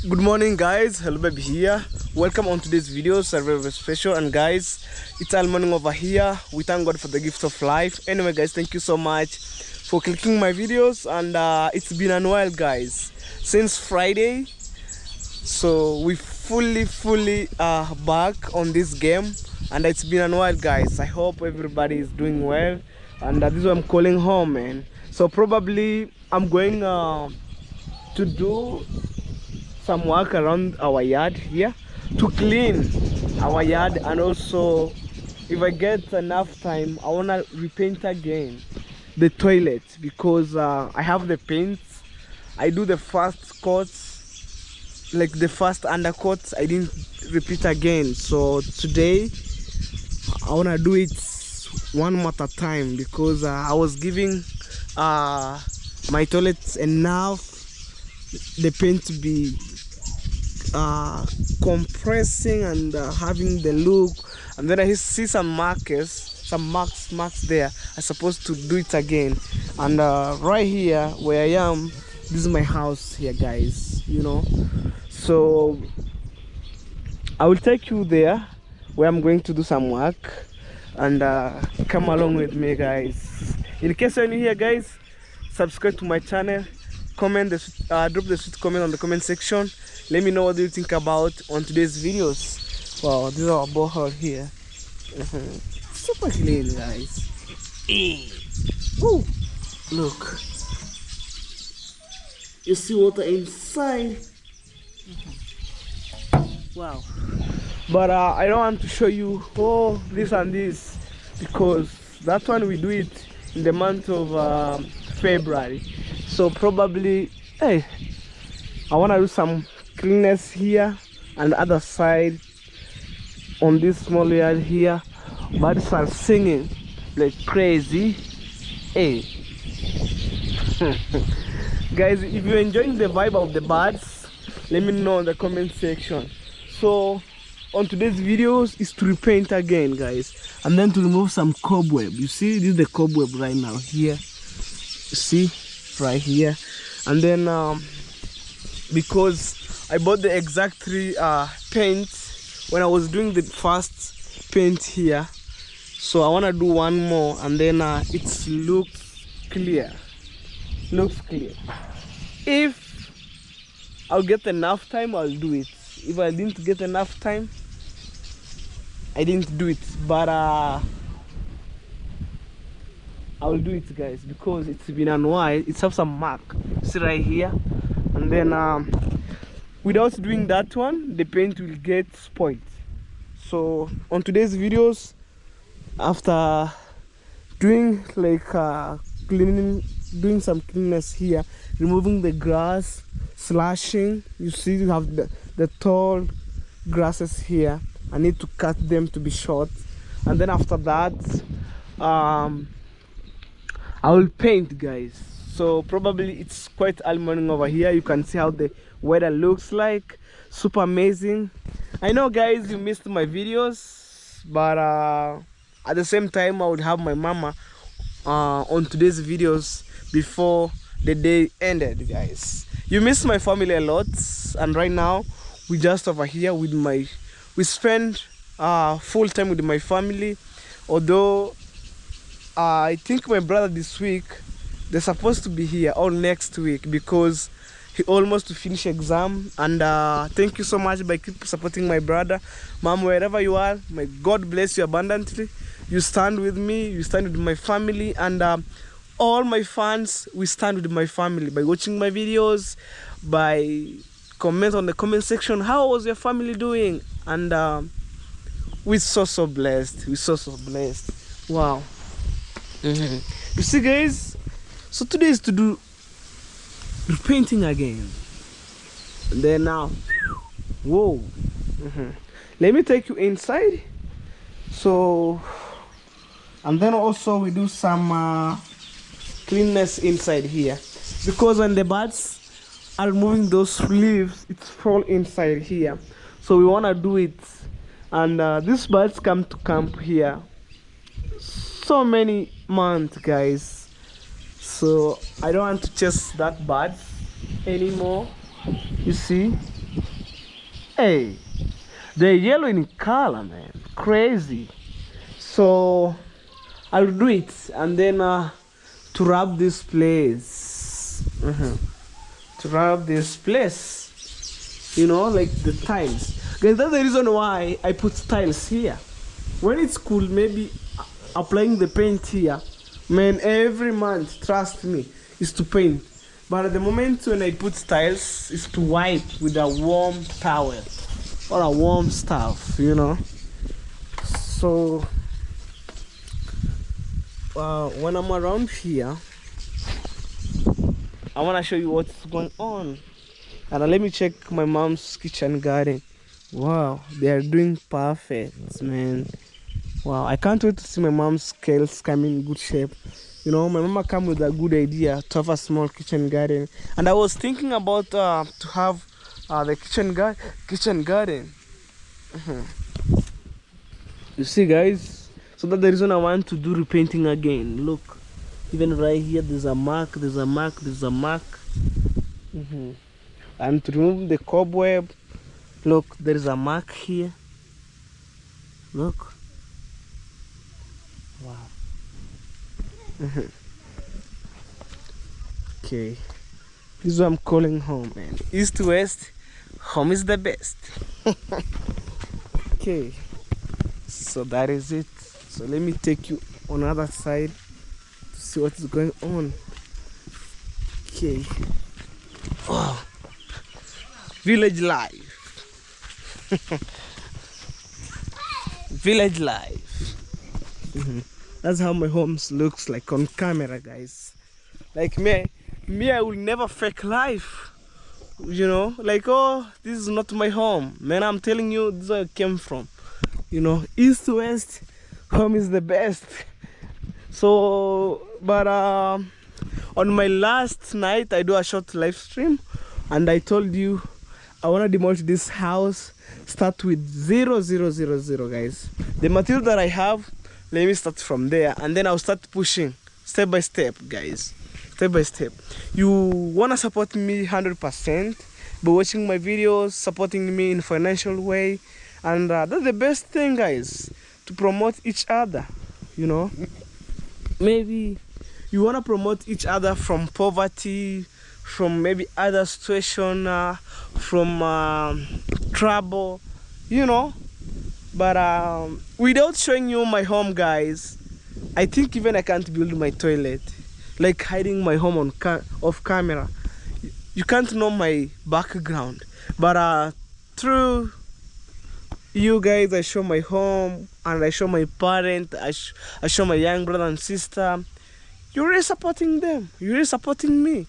Good morning, guys. Hello, baby here. Welcome on today's video. It's very special, and guys, it's all morning over here. We thank God for the gift of life. Anyway, guys, thank you so much for clicking my videos, and it's been a while, guys, since Friday. So we fully back on this game, and it's been a while, guys. I hope everybody is doing well, and this is why I'm calling home, man. So probably I'm going to do some work around our yard here to clean our yard, and also if I get enough time I want to repaint again the toilet, because I have the paints. I do the first coats, like the first undercoats. I didn't repeat again, so today I want to do it one more at a time, because I was giving my toilets enough the paint to be compressing and having the look, and then I see some marks there. I'm supposed to do it again, and right here where I am, this is my house here, guys, you know. So I will take you there where I'm going to do some work, and come along with me, guys. In case you're new here, guys, subscribe to my channel, comment drop the sweet comment on the comment section. Let me know what do you think about on today's videos. Wow, this is our borehole here. Super clean, guys. Woo! Look, you see water inside. Wow. But I don't want to show you this and this, because that one we do it in the month of February. So probably, hey, I want to do some cleanness here and the other side on this small yard here. Birds are singing like crazy. Hey guys, if you're enjoying the vibe of the birds, let me know in the comment section. So on today's videos is to repaint again, guys, and then to remove some cobweb. You see, this is the cobweb right now here, you see, right here. And then because I bought the exact 3 paint when I was doing the first paint here, so I want to do one more, and then it looks clear. If I'll get enough time, I'll do it. If I didn't get enough time, I didn't do it. But I'll do it, guys, because it's been a while. It's have some mark, see right here, and then without doing that one, the paint will get spoiled. So on today's videos, after doing like cleaning, doing some cleanness here, removing the grass, slashing, you see you have the tall grasses here. I need to cut them to be short, and then after that I will paint, guys. So probably it's quite early morning over here. You can see how the weather looks like. Super amazing. I know, guys, you missed my videos, but at the same time I would have my mama on today's videos before the day ended, guys. You missed my family a lot, and right now we just over here with we spend full time with my family. Although I think my brother this week, they're supposed to be here all next week, because he almost to finish exam. And thank you so much by keep supporting my brother. Mom, wherever you are, may God bless you abundantly. You stand with me, you stand with my family, and all my fans, we stand with my family by watching my videos, by comment on the comment section, how was your family doing? And we're so blessed. Wow. You see, guys, so today is to do repainting again. And then now, whoa, let me take you inside. So, and then also we do some cleanness inside here, because when the birds are moving those leaves, it's fall inside here. So we want to do it, and these birds come to camp here so many months, guys. So I don't want to chase that bird anymore. You see, Hey, they're yellow in color, man. Crazy. So I'll do it, and then to wrap this place. To wrap this place, you know, like the tiles. Guys, that's the reason why I put tiles here. When it's cool, maybe applying the paint here, man, every month, trust me, is to paint. But at the moment when I put tiles, it's to wipe with a warm towel or a warm stuff, you know. So when I'm around here, I want to show you what's going on. And let me check my mom's kitchen garden. Wow, they are doing perfect, man. Wow, I can't wait to see my mom's scales come in good shape. You know, my mama came with a good idea to have a small kitchen garden, and I was thinking about to have the kitchen garden. You see, guys, so that's the reason I want to do repainting again. Look, even right here, there's a mark, there's a mark, there's a mark. And to remove the cobweb, look, there is a mark here. Look. Wow. Okay, this is what I'm calling home, man. East to west, home is the best. Okay, so that is it. So let me take you on the other side to see what is going on. Okay. Wow. Village life. Village life. That's how my homes looks like on camera, guys. Like me, I will never fake life. You know, like, oh, this is not my home. Man, I'm telling you, this is where I came from. You know, east to west, home is the best. So, but on my last night, I do a short live stream, and I told you I want to demolish this house. Start with 0, 0, 0, 0, guys. The material that I have, let me start from there, and then I'll start pushing step by step, guys. Step by step. You want to support me 100% by watching my videos, supporting me in a financial way, and that's the best thing, guys, to promote each other. You know, maybe you want to promote each other from poverty, from maybe other situation, from trouble, you know. But without showing you my home, guys, I think even I can't build my toilet, like hiding my home on off camera. You can't know my background, but through you guys, I show my home, and I show my parent, I show my young brother and sister. You're really supporting them, you're really supporting me,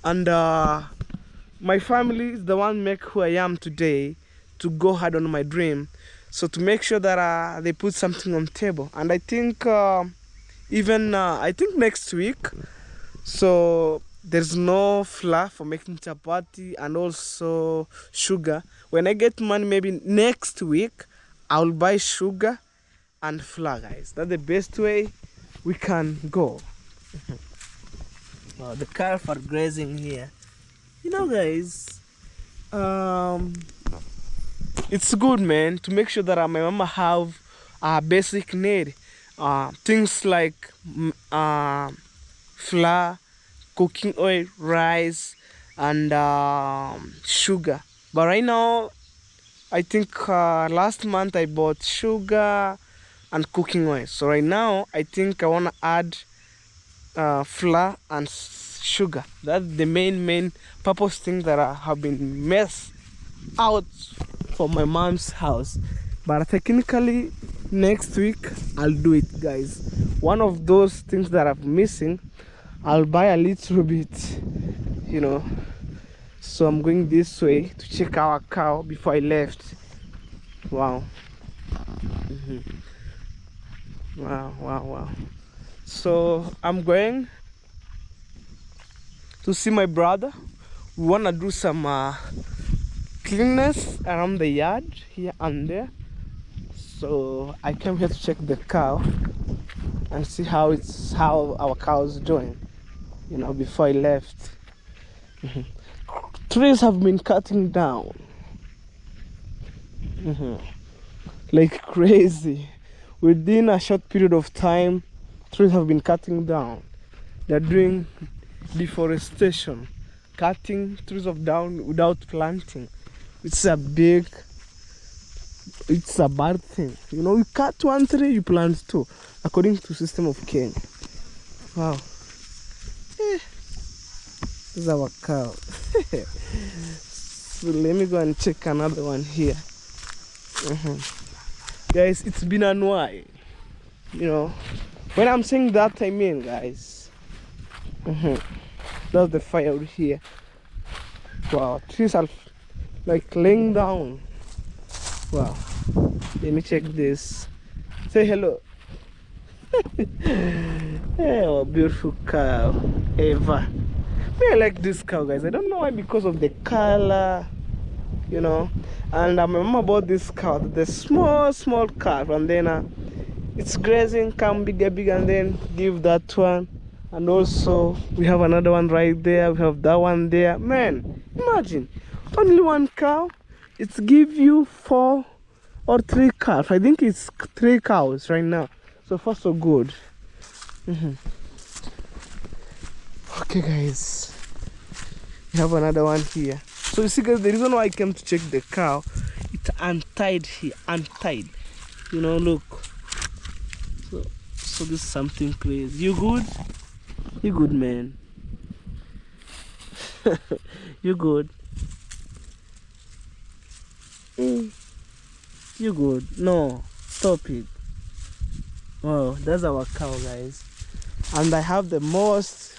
and my family is the one make who I am today, to go hard on my dream. So to make sure that they put something on table. And I think I think next week, so there's no flour for making chapati and also sugar. When I get money, maybe next week, I'll buy sugar and flour, guys. That's the best way we can go. The calf are grazing here. You know, guys, it's good, man, to make sure that my mama have a basic need, things like flour, cooking oil, rice, and sugar. But right now, I think last month I bought sugar and cooking oil. So right now, I think I want to add flour and sugar. That's the main purpose thing that I have been messed out for my mom's house. But technically next week I'll do it, guys. One of those things that I'm missing, I'll buy a little bit, you know. So I'm going this way to check our cow before I left. Wow. Wow. So I'm going to see my brother. We want to do some cleanness around the yard here and there. So I came here to check the cow and see how our cow is doing, you know, before I left. Trees have been cutting down. Like crazy. Within a short period of time, trees have been cutting down. They're doing deforestation, cutting trees of down without planting. It's a bad thing. You know, you cut one tree, you plant two, according to system of Kenya. Wow. This is our cow. So let me go and check another one here. Guys, it's been a while. You know, when I'm saying that, I mean, guys. That's the firewood here. Wow, trees are like laying down. Wow. Let me check this. Say hello. Oh, beautiful cow. Eva. I like this cow, guys. I don't know why, because of the color, you know. And I remember about this cow, the small calf, and then it's grazing, come bigger, and then give that one. And also we have another one right there, we have that one there. Man, imagine only one cow, it's give you 4 or 3 calves. I think it's 3 cows right now. So far so good. Okay guys, we have another one here. So you see guys, the reason why I came to check the cow, it's untied here, untied. You know, look. So this is something crazy. You good? You good, man? You good? You good? No, stop it. Wow, that's our cow, guys. And I have the most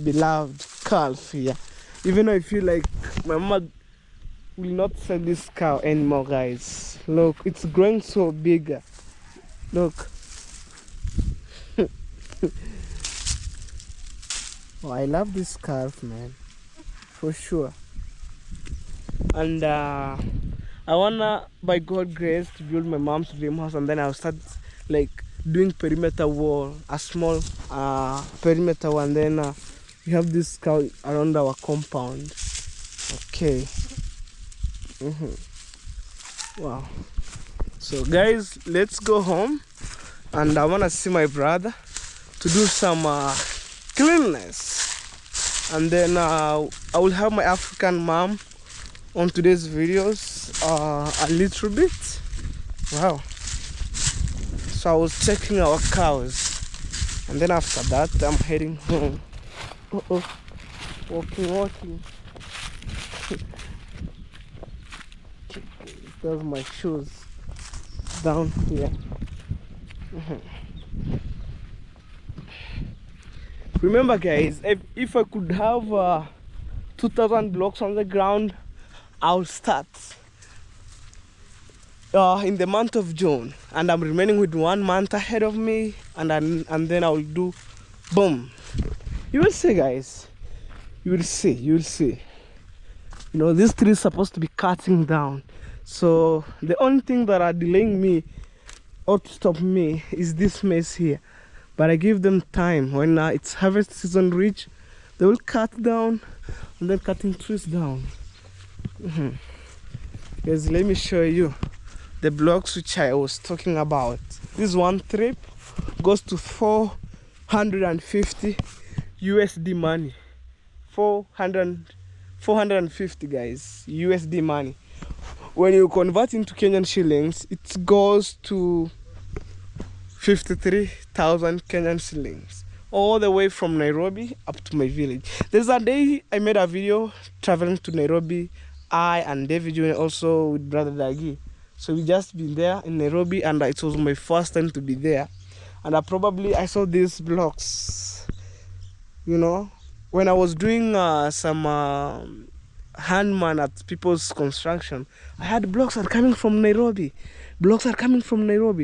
beloved calf here. Even though I feel like my mama will not sell this cow anymore, guys. Look, it's growing so bigger. Look. Oh, I love this calf, man, for sure. And I wanna, by God's grace, to build my mom's dream house, and then I'll start like doing perimeter wall, a small perimeter wall, and then we have this cow around our compound. Okay. Wow. So guys, let's go home, and I wanna see my brother to do some cleanliness, and then I will have my African mom on today's videos a little bit. Wow. So I was checking our cows, and then after that I'm heading home. Walking. There's my shoes down here. Remember guys, if I could have 2,000 blocks on the ground, I'll start in the month of June, and I'm remaining with 1 month ahead of me, and then I will do boom. You will see guys, you will see. You know, this tree is supposed to be cutting down, so the only thing that are delaying me or to stop me is this mess here. But I give them time. When it's harvest season reach, they will cut down, and then cutting trees down. Guys, let me show you the blocks which I was talking about. This one trip goes to 450 USD money. 450 guys, USD money. When you convert into Kenyan shillings, it goes to 53,000 Kenyan shillings, all the way from Nairobi up to my village. There's a day I made a video traveling to Nairobi, I and David Jr. also with brother Dagi. So we just been there in Nairobi, and it was my first time to be there. And I saw these blocks, you know, when I was doing some handman at people's construction. I had blocks are coming from Nairobi.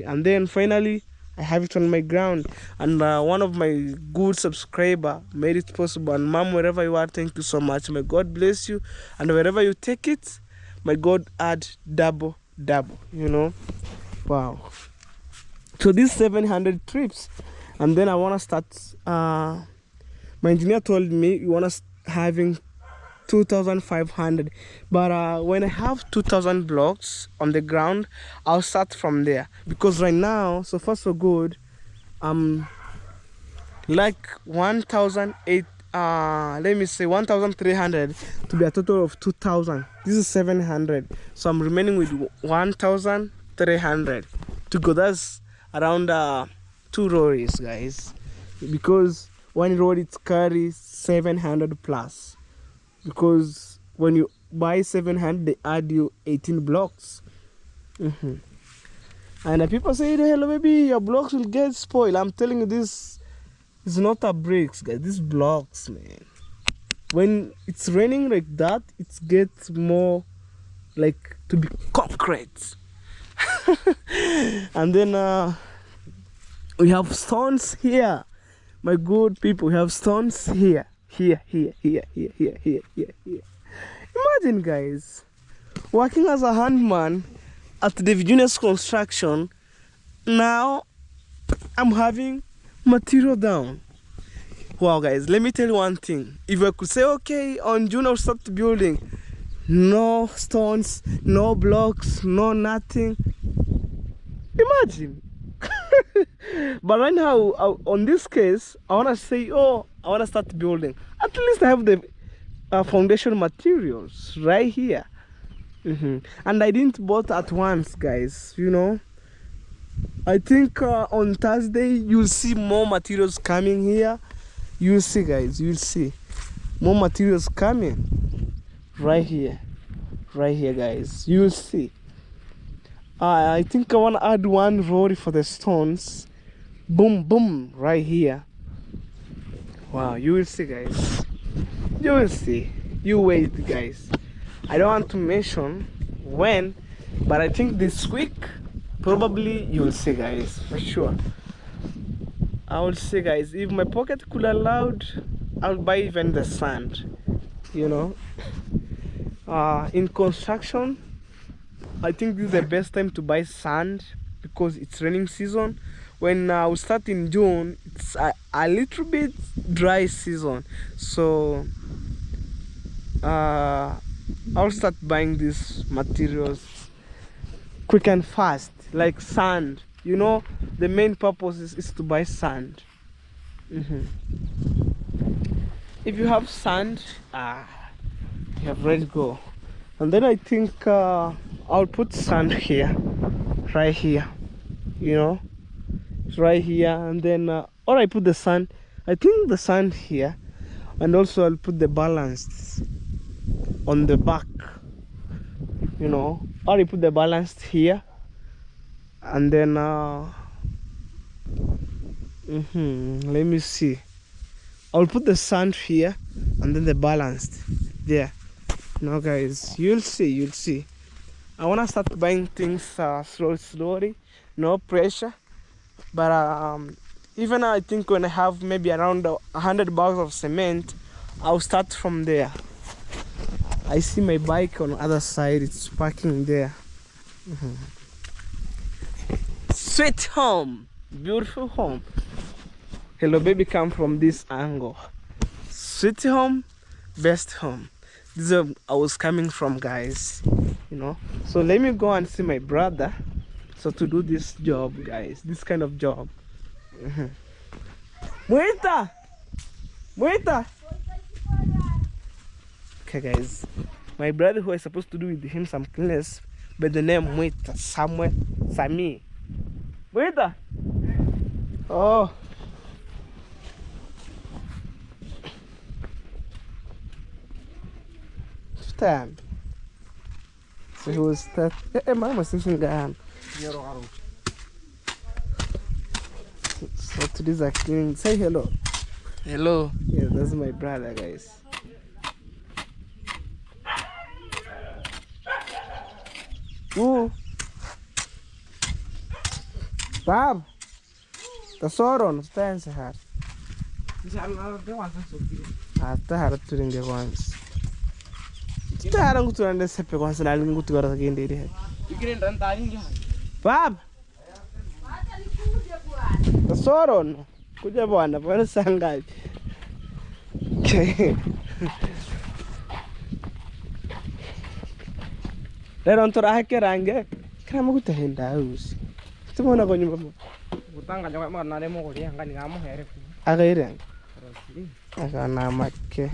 And then finally I have it on my ground, and one of my good subscriber made it possible. And mom, wherever you are, thank you so much. May God bless you, and wherever you take it, may God add double, you know. Wow. So these 700 trips, and then I want to start my engineer told me you want to having 2,500. But when I have 2,000 blocks on the ground, I'll start from there, because right now, so far so good, like 1,008, let me say 1,300 to be a total of 2,000. This is 700, so I'm remaining with 1,300 to go. That's around 2 lorries, guys, because one lorry it carries 700 plus, because when you buy 700 they add you 18 blocks. And people say, hello, maybe your blocks will get spoiled. I'm telling you, this is not a bricks, guys. These blocks, man, when it's raining like that, it gets more like to be concrete. And then we have stones here, my good people. We have stones here. Imagine, guys, working as a handman at the Virginia's construction. Now I'm having material down. Wow, guys, let me tell you one thing. If I could say, okay, on June I'll start building, no stones, no blocks, no nothing, imagine. But right now, on this case, I want to say, oh, I want to start building. At least I have the foundation materials right here. And I didn't bought at once, guys, you know. I think on Thursday you'll see more materials coming here. You'll see, guys, you'll see more materials coming right here, guys. You'll see. I think I want to add 1 lorry for the stones. Boom, boom, right here. Wow, you will see, guys. You will see. You wait, guys. I don't want to mention when, but I think this week probably you will see, guys, for sure. I will see, guys. If my pocket could allow, I'll buy even the sand, you know. In construction, I think this is the best time to buy sand, because it's raining season. When we start in June, it's a little bit dry season, so I'll start buying these materials quick and fast, like sand. You know, the main purpose is to buy sand. If you have sand, you have ready to go. And then I think I'll put sand here, right here, you know, right here. And then or I put the sand, I think the sand here, and also I'll put the ballast on the back, you know, or I put the ballast here. And then let me see, I'll put the sand here and then the ballast there. Now, guys, you'll see. I want to start buying things slowly, no pressure. But even I think when I have maybe around 100 bags of cement, I'll start from there. I see my bike on the other side, it's parking there. Sweet home, beautiful home. Hello baby, come from this angle. Sweet home, best home. This is where I was coming from, guys, you know. So let me go and see my brother, so to do this job, guys, this kind of job. Muita. Okay, guys, my brother who is supposed to do with him some cleanliness by the name Muita, Samuel, Sami. Muita. Oh. Time. So he was that. Mama sitting down. So today's a cleaning. Say hello. Hello. Yeah, that's my brother, guys. Ooh. Bob. The sorrow stands here. After doing the ones. Sekarang aku tuh anda sepe kau senal minggu tu orang lagi ini. Bab. Soron. Kuja buana, buana sangat. Lero ntora hake range. Kira magutahenda usi. Tumona kwa nyumba mo. Gutanga jaga magana remo kuria ngani ngamuhere ku. Agaire. Groceries. Agana make.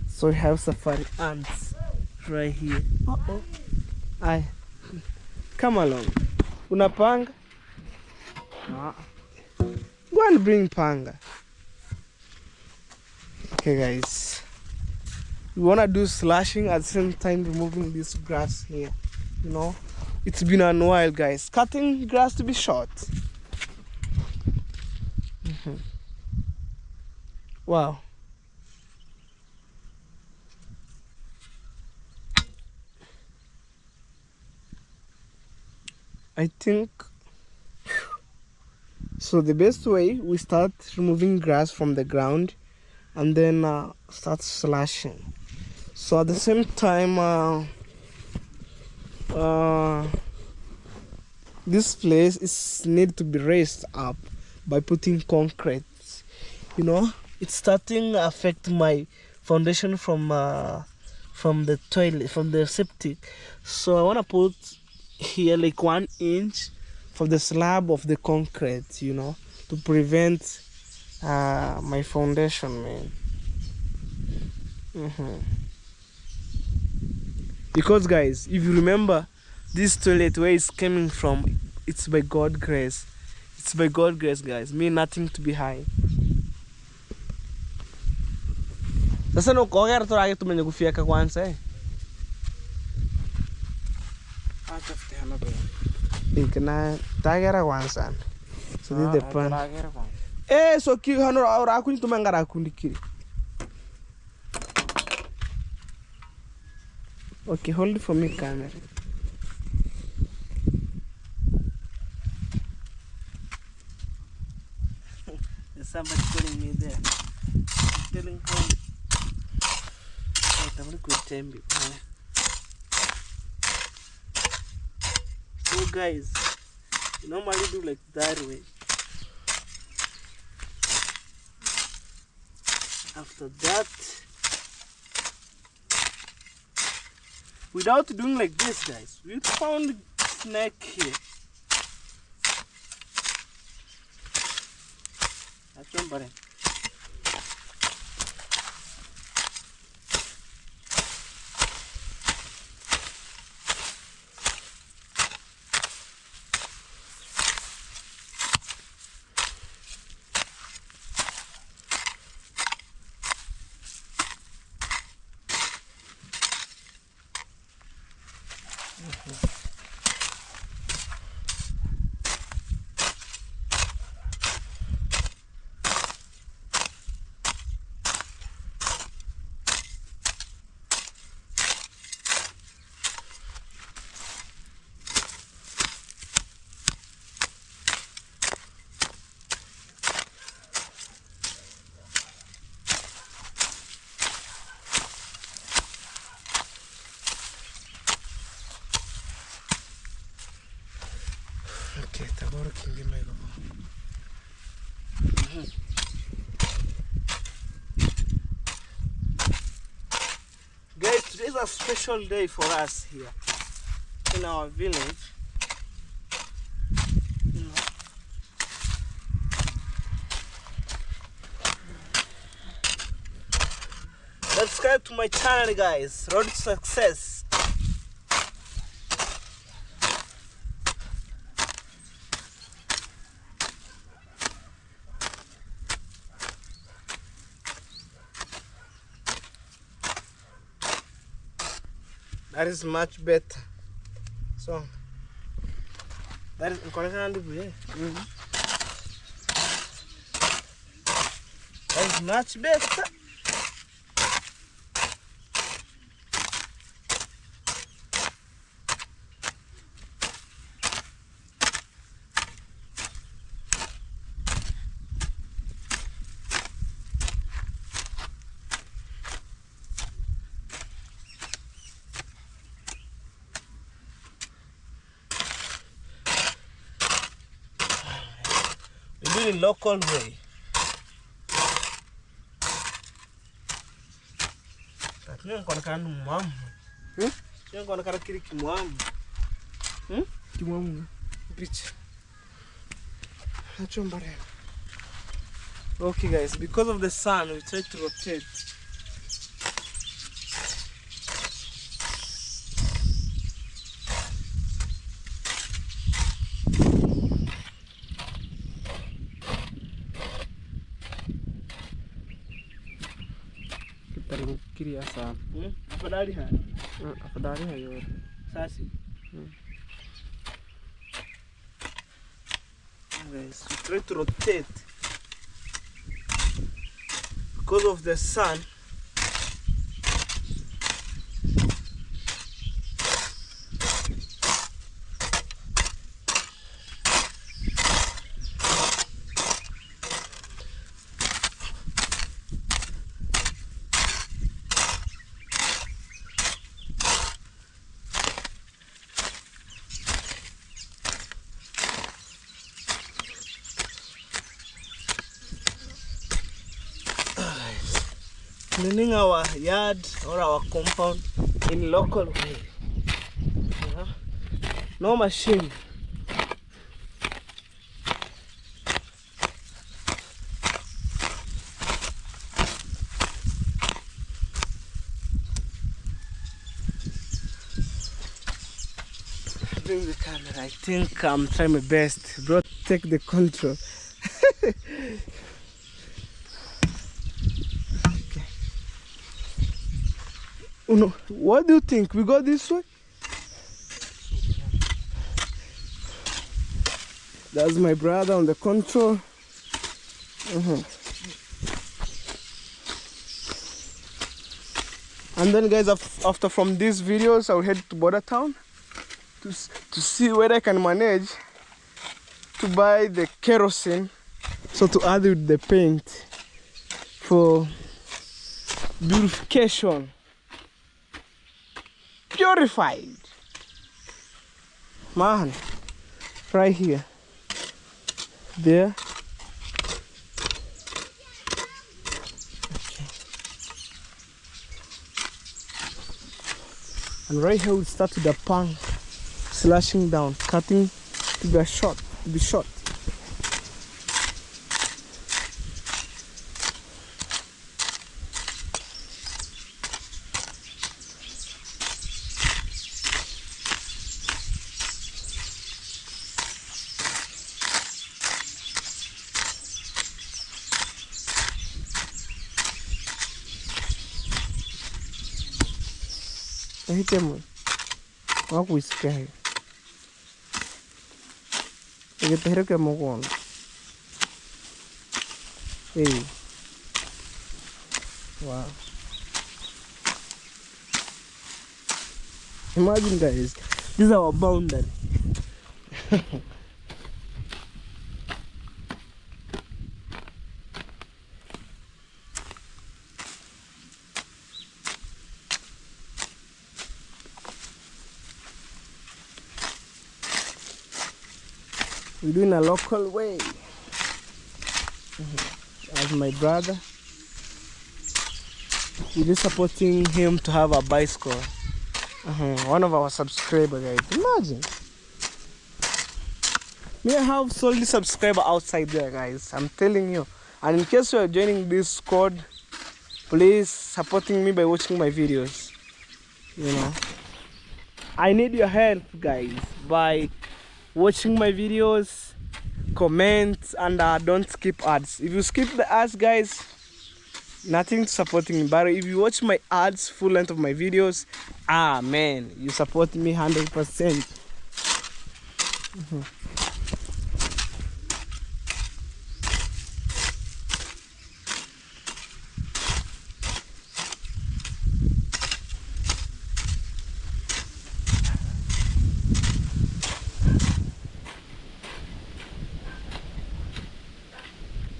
So we have safari ants right here. Uh-oh. Aye. Come along. Unapanga? Go and bring panga. Okay guys. We wanna do slashing at the same time removing this grass here. You know? It's been a while guys. Cutting grass to be short. Wow. I think so. The best way, we start removing grass from the ground and then start slashing. So at the same time, this place is need to be raised up by putting concrete. You know, it's starting to affect my foundation from the toilet, from the septic. So I wanna put here like 1 inch for the slab of the concrete, you know, to prevent my foundation, man. Because guys, if you remember, this toilet where it's coming from, it's by God's grace. It's by God's grace, guys. Me nothing to be high. Sasa no kogera turage tumenye kufieka kwanza eh. Tafute hano be. Ikna tagera kwanza. So this the plan. Tagera kwanza. So ki hano ora kunyi tumangara kundikiri. Okay, hold it for me, camera. There's somebody calling me there. Telling home. I'm going to tell you. So guys, you normally do like that way. After that, without doing like this, guys, we found snake here. That's one button. Okay, agora que ninguém mais Guys, today is a special day for us here in our village. You know. Subscribe to my channel, guys. Road to success. That is much better. So that is that is much better. We do it local way. But me on kan mom. You're gonna get a kick him. Kimwamu. Bitch. Okay, guys, because of the sun, we try to rotate. Kita ring kiri asa. Afadhali haya. Afadhali hayo. Sasi. Guys, we try to rotate because of the sun. Cleaning our yard or our compound in local way. No machine. Bring the camera. I think I'm trying my best. Bro, take the control. Uno, what do you think? We go this way? That's my brother on the control. And then guys, after from these videos, I'll head to Border Town to see where I can manage to buy the kerosene, so to add with the paint for beautification. Purified, man, right here, there. Okay. And right here we start with the pan, slashing down, cutting to be short, Hitemo. Wako isikai. Ngetereke mokono. Hey. Wow. Imagine guys, this is our boundary. We do in a local way. As my brother, really supporting him to have a bicycle. One of our subscribers, guys. Imagine. Me, I have solely subscriber outside there, guys. I'm telling you. And in case you are joining this squad, please supporting me by watching my videos. You know, I need your help, guys, by watching my videos, comment, and don't skip ads. If you skip the ads, guys, nothing supporting me. But if you watch my ads, full length of my videos, man, you support me 100%.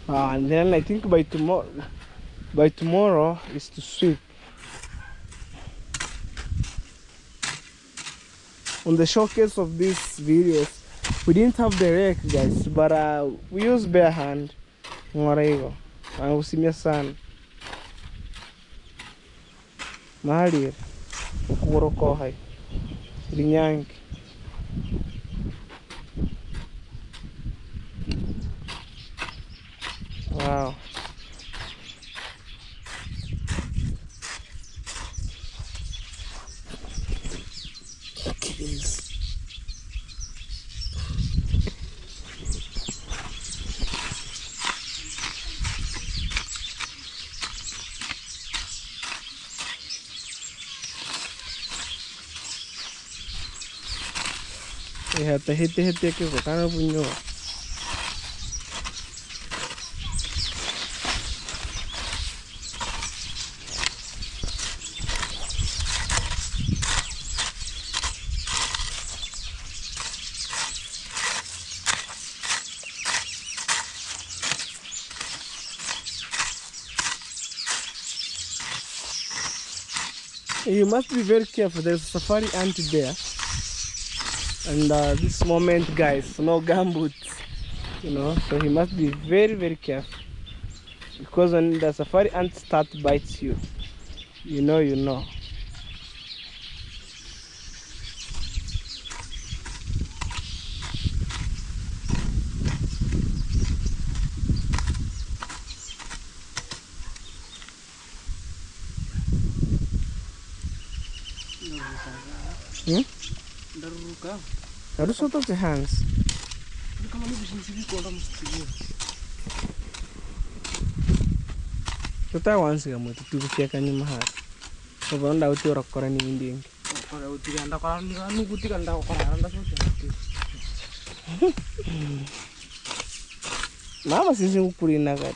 And then I think by tomorrow is to sweep. On the showcase of these videos, we didn't have the rake, guys, but we used bare hand. Ngorego, usimia sana. Mahali ukuro hai. Rinyangi. Wow. Look at this. Yeah, the hit ke kana punyo. You must be very careful. There's a safari ant there. And this moment, guys, no gumboots, so he must be very, very careful. Because when the safari ant bites you, you know. Harus out of the hands. Kita once kamu tu kuciakan ni mahal. Kau anda uti orang koran ni Indian. Orang uti anda koran ni kan nukuti kan anda koran anda semua. Mama sih ukuri nagar.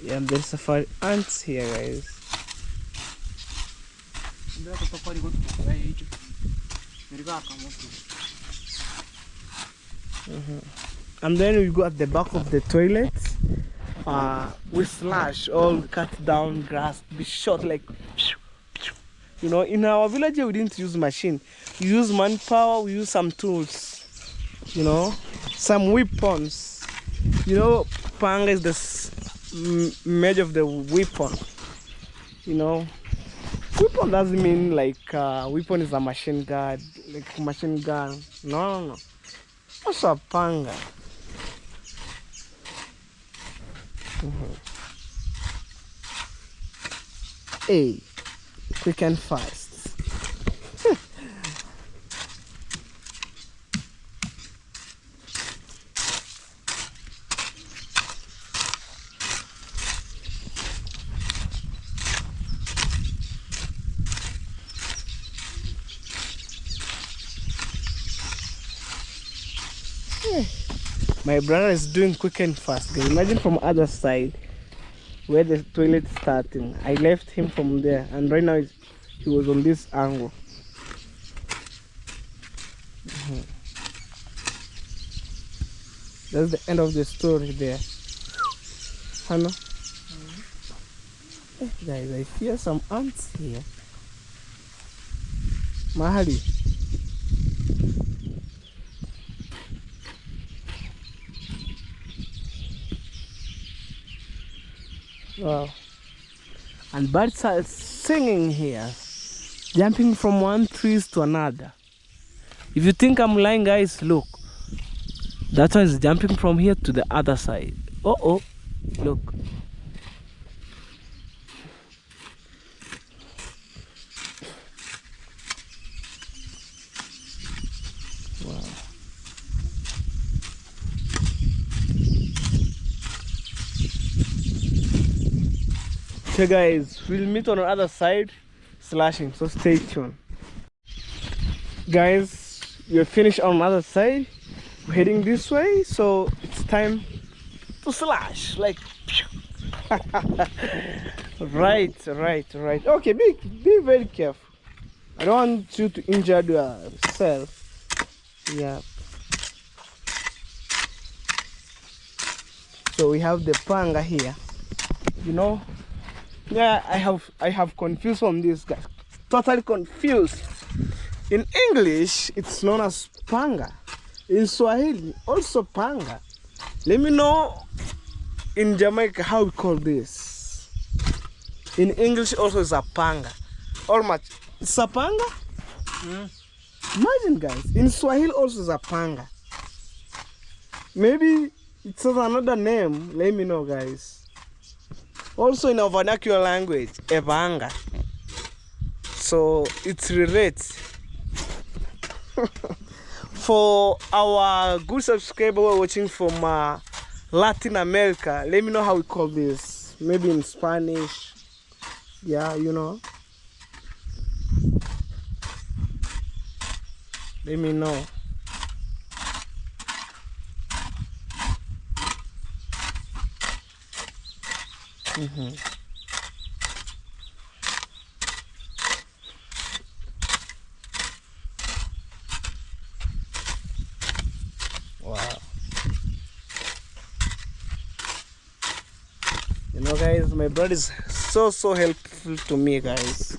Yeah, there's safari ants here, guys. And then we go at the back of the toilet. We slash all cut down grass, be shot like, in our village we didn't use machine. We use manpower, we use some tools, some weapons. Panga is the measure of the weapon. Weapon doesn't mean like weapon is a machine gun, like machine gun. No. Also a panga. Hey, quick and fast. My brother is doing quick and fast. Imagine from other side where the toilet is starting. I left him from there, and right now he was on this angle. That's the end of the story there. Hello? Guys, I hear some ants here. Mahali. Wow. And birds are singing here, jumping from one tree to another. If you think I'm lying, guys, look. That one is jumping from here to the other side. Oh, look. Wow. Okay guys, we'll meet on the other side slashing, so stay tuned. Guys, we're finished on the other side. We're heading this way, so it's time to slash, like right. Okay, be very careful. I don't want you to injure yourself. Yeah. So we have the panga here. Yeah, I have confused from this guy. Totally confused. In English, it's known as panga. In Swahili, also panga. Let me know in Jamaica how we call this. In English, also is a panga. Or much. It's a panga? Imagine, guys. In Swahili also is a panga. Maybe it's another name. Let me know, guys. Also in our vernacular language, a panga. So it relates. For our good subscriber who are watching from Latin America, let me know how we call this. Maybe in Spanish. Yeah, you know. Let me know. Wow. You know, guys, my brother is so helpful to me, guys,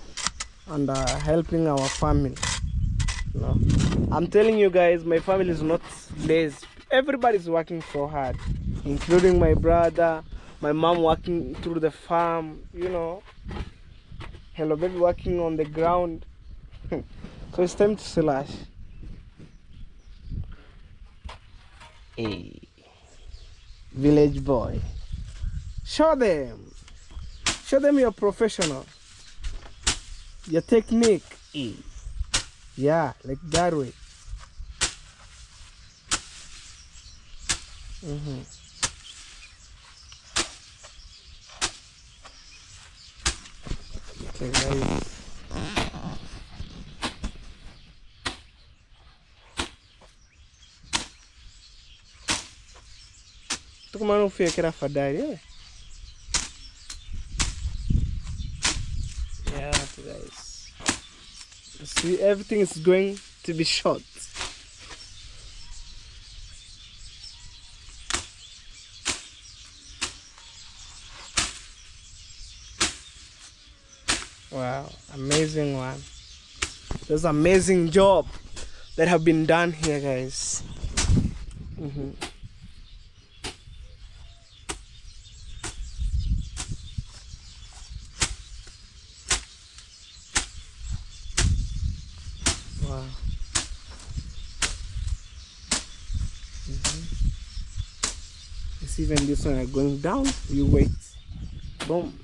and helping our family. You know, I'm telling you guys, my family is not lazy. Everybody's working so hard, including my brother, my mom working through the farm, you know. Hello baby working on the ground. So it's time to slash. Hey, village boy. Show them you're professional. Your technique. Hey. Yeah, like that way. Okay, guys. Tuko mano fia kira fadari, eh? Yeah, guys. See, everything is going to be short. Wow, amazing one. There's an amazing job that have been done here, guys. Wow. You see when this one are going down, you wait. Boom.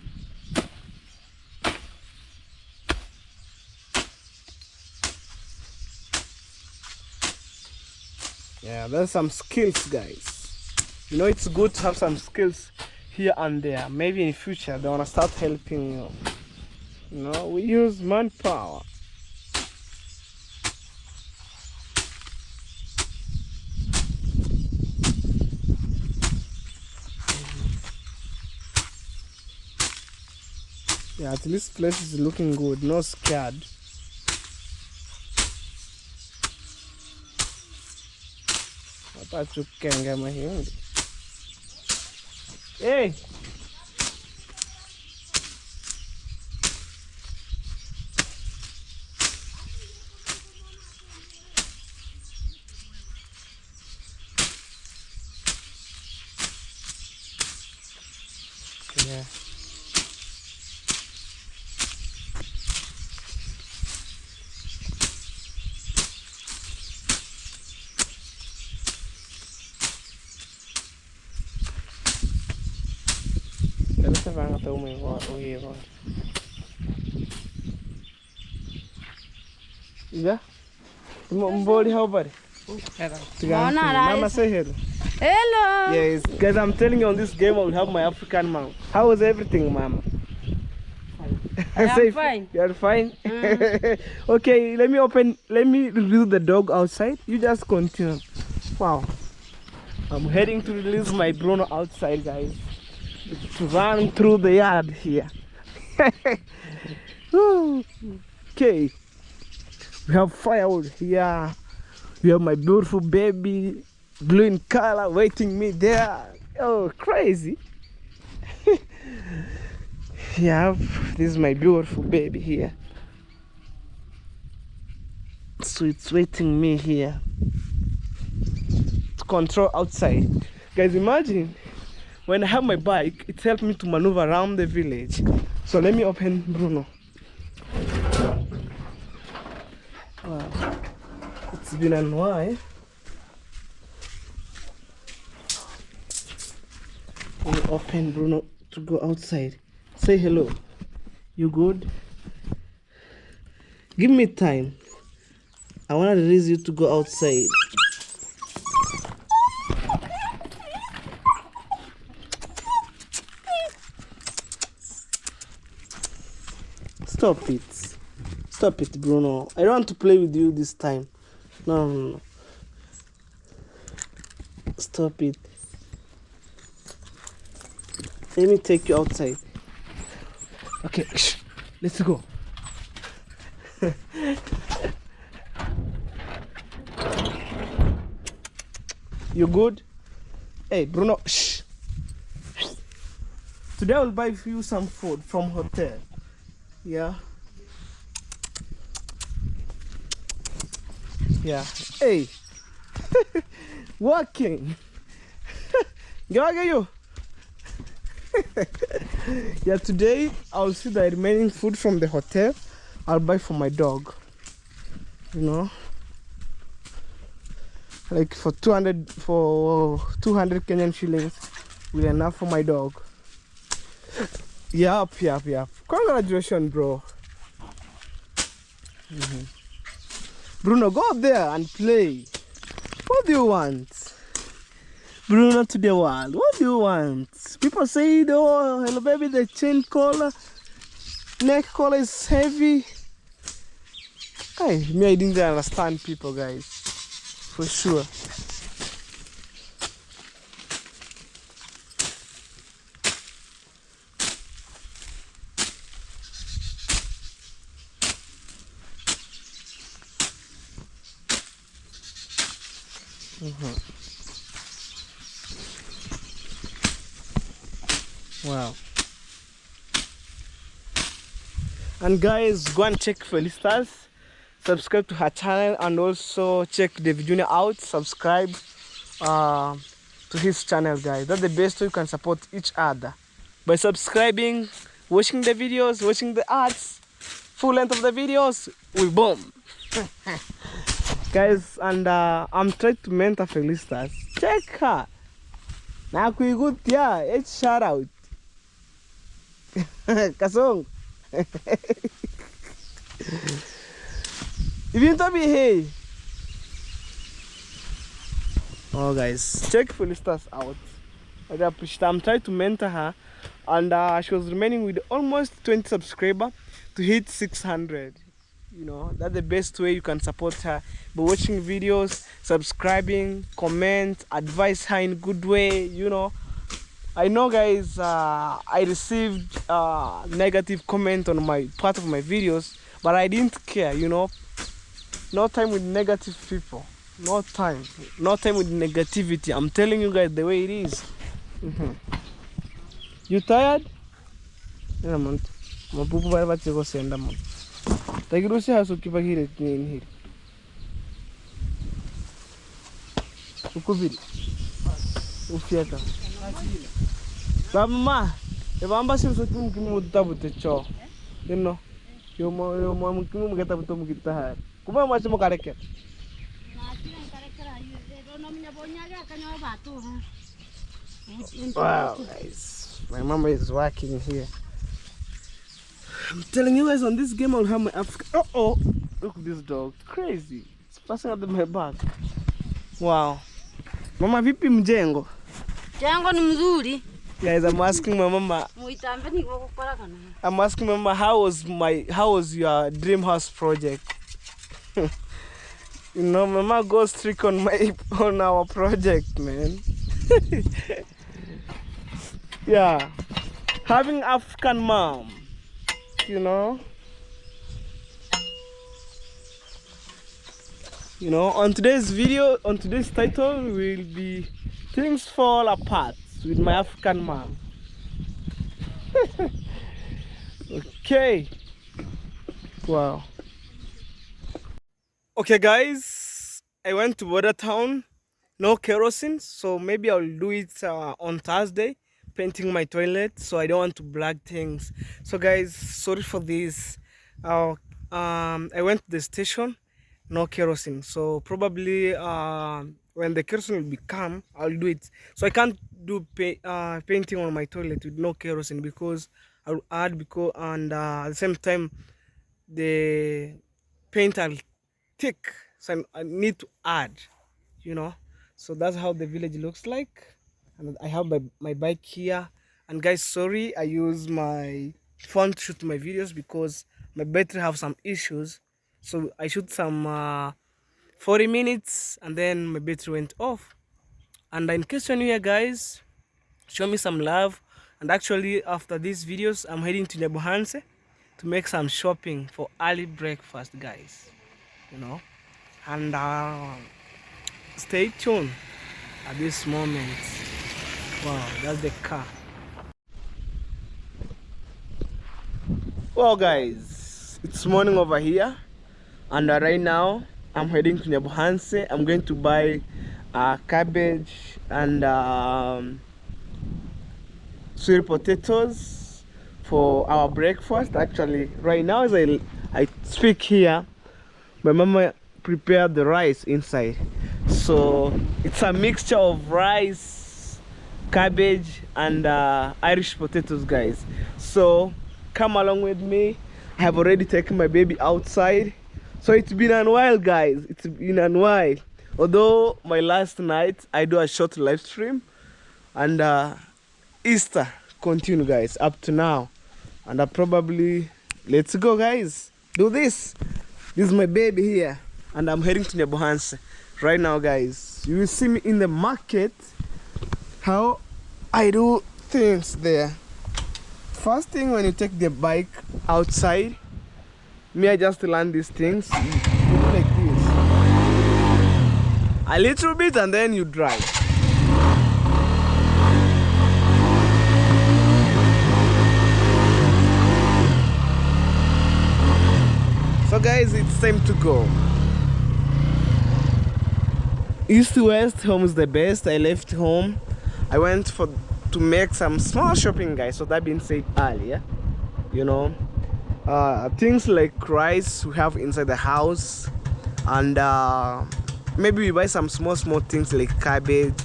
Yeah, there's some skills, guys. You know, it's good to have some skills here and there. Maybe in the future they want to start helping you. You know, we use manpower. Yeah, at least place is looking good, no scared. Hapa tukenga mahindi. Hey! Yeah. Você vai até o meu agora. Yeah? Mboli how about it? Mama say hello. Hello. Yes, guys, I'm telling you on this game I will have my African mom. How is everything, Mama? I'm fine. You're fine? Okay, let me release the dog outside. You just continue. Wow. I'm heading to release my Bruno outside, guys. To run through the yard here. Okay. We have firewood here. We have my beautiful baby, blue in color, waiting me there. Oh, crazy. Yeah, this is my beautiful baby here. So it's waiting me here to control outside. Guys, imagine when I have my bike, it helps me to maneuver around the village. So let me open Bruno. been a while. We open Bruno to go outside. Say hello. You good? Give me time. I want to release you to go outside. Stop it. Stop it, Bruno. I don't want to play with you this time. No. Stop it. Let me take you outside. Okay, let's go. You good? Hey, Bruno. Shh. Today I will buy you some food from hotel. Yeah. Yeah. Hey. Walking. Go get you. Yeah, today I'll see the remaining food from the hotel. I'll buy for my dog. You know, like for 200 Kenyan shillings will enough for my dog. Yup. Congratulations, bro. Bruno, go up there and play. What do you want? Bruno to the world. What do you want? People say, oh, hello baby, the chain collar, neck collar is heavy. Hey, I didn't understand people, guys. For sure. Wow. And guys, go and check Felicitas, subscribe to her channel, and also check David Jr. out. Subscribe to his channel, guys. That's the best way you can support each other, by subscribing, watching the videos, watching the ads, full length of the videos. We boom. Guys, and I'm trying to mentor Felicitas. Check her. Now we good, yeah. It's shout out. Kasong. Even to be hey. Oh guys, check Felicitas out. I'm trying to mentor her, and she was remaining with almost 20 subscribers to hit 600. You know, that's the best way you can support her, by watching videos, subscribing, comment, advise her in good way. You know, I know, guys, I received negative comment on my part of my videos, but I didn't care. You know, no time with negative people. No time with negativity. I'm telling you guys the way it is. You tired? Yeah, man. My pupu bari bache go senda man. Tagirusi hasu kipa hire in here. Ukubiri. Ufiaka. Mama, ebamba sim sotu mkimu mutabute cho. You know. Yo mo mkimu mgeta buto mgita ha. Kuma macho mo kareke. Wow, guys, my mama is working here. I'm telling you guys, on this game I'll have my Africa. Oh, look at this dog, crazy. It's passing out of my back. Wow. Mama, vipi mjengo? Jengo ni mzuri. Guys, I'm asking my mama. I'm asking my mama, how was your dream house project? You know, mama goes strict on our project, man. Yeah, having African mom, you know. On today's video, on today's title, will be things fall apart with my African mom. Okay. Wow. Okay, guys, I went to Border Town. No kerosene, so maybe I'll do it on Thursday, painting my toilet, so I don't want to black things. So guys, sorry for this. I went to the station no kerosene. So probably when the kerosene will become, I'll do it. So I can't do painting on my toilet with no kerosene because I'll add because and at the same time the paint will thick. So I need to add, you know. So that's how the village looks like. And I have my bike here. And guys, sorry I use my phone to shoot my videos because my battery have some issues. So I shoot some 40 minutes and then my battery went off. And in case you're new here, guys, show me some love. And actually after these videos I'm heading to Nyabuhanse to make some shopping for early breakfast, guys, you know. And stay tuned at this moment. Wow, that's the car. Well guys, it's morning over here, and right now I'm heading to Nyabuhanse. I'm going to buy cabbage and sweet potatoes for our breakfast. Actually right now as I speak here, my mama prepared the rice inside, so it's a mixture of rice, cabbage and Irish potatoes, guys. So come along with me. I have already taken my baby outside, so it's been a while, guys. It's been a while, although my last night I do a short live stream, and Easter continue, guys, up to now. And I probably, let's go, guys, do this. This is my baby here, and I'm heading to Nyabuhanse right now, guys. You will see me in the market, how I do things there. First thing, when you take the bike outside, me, I just learn these things. You do like this, a little bit, and then you drive. So guys, it's time to go. East to west, home is the best. I left home. I went to make some small shopping, guys. So that being said earlier, you know, things like rice we have inside the house, and maybe we buy some small things like cabbage,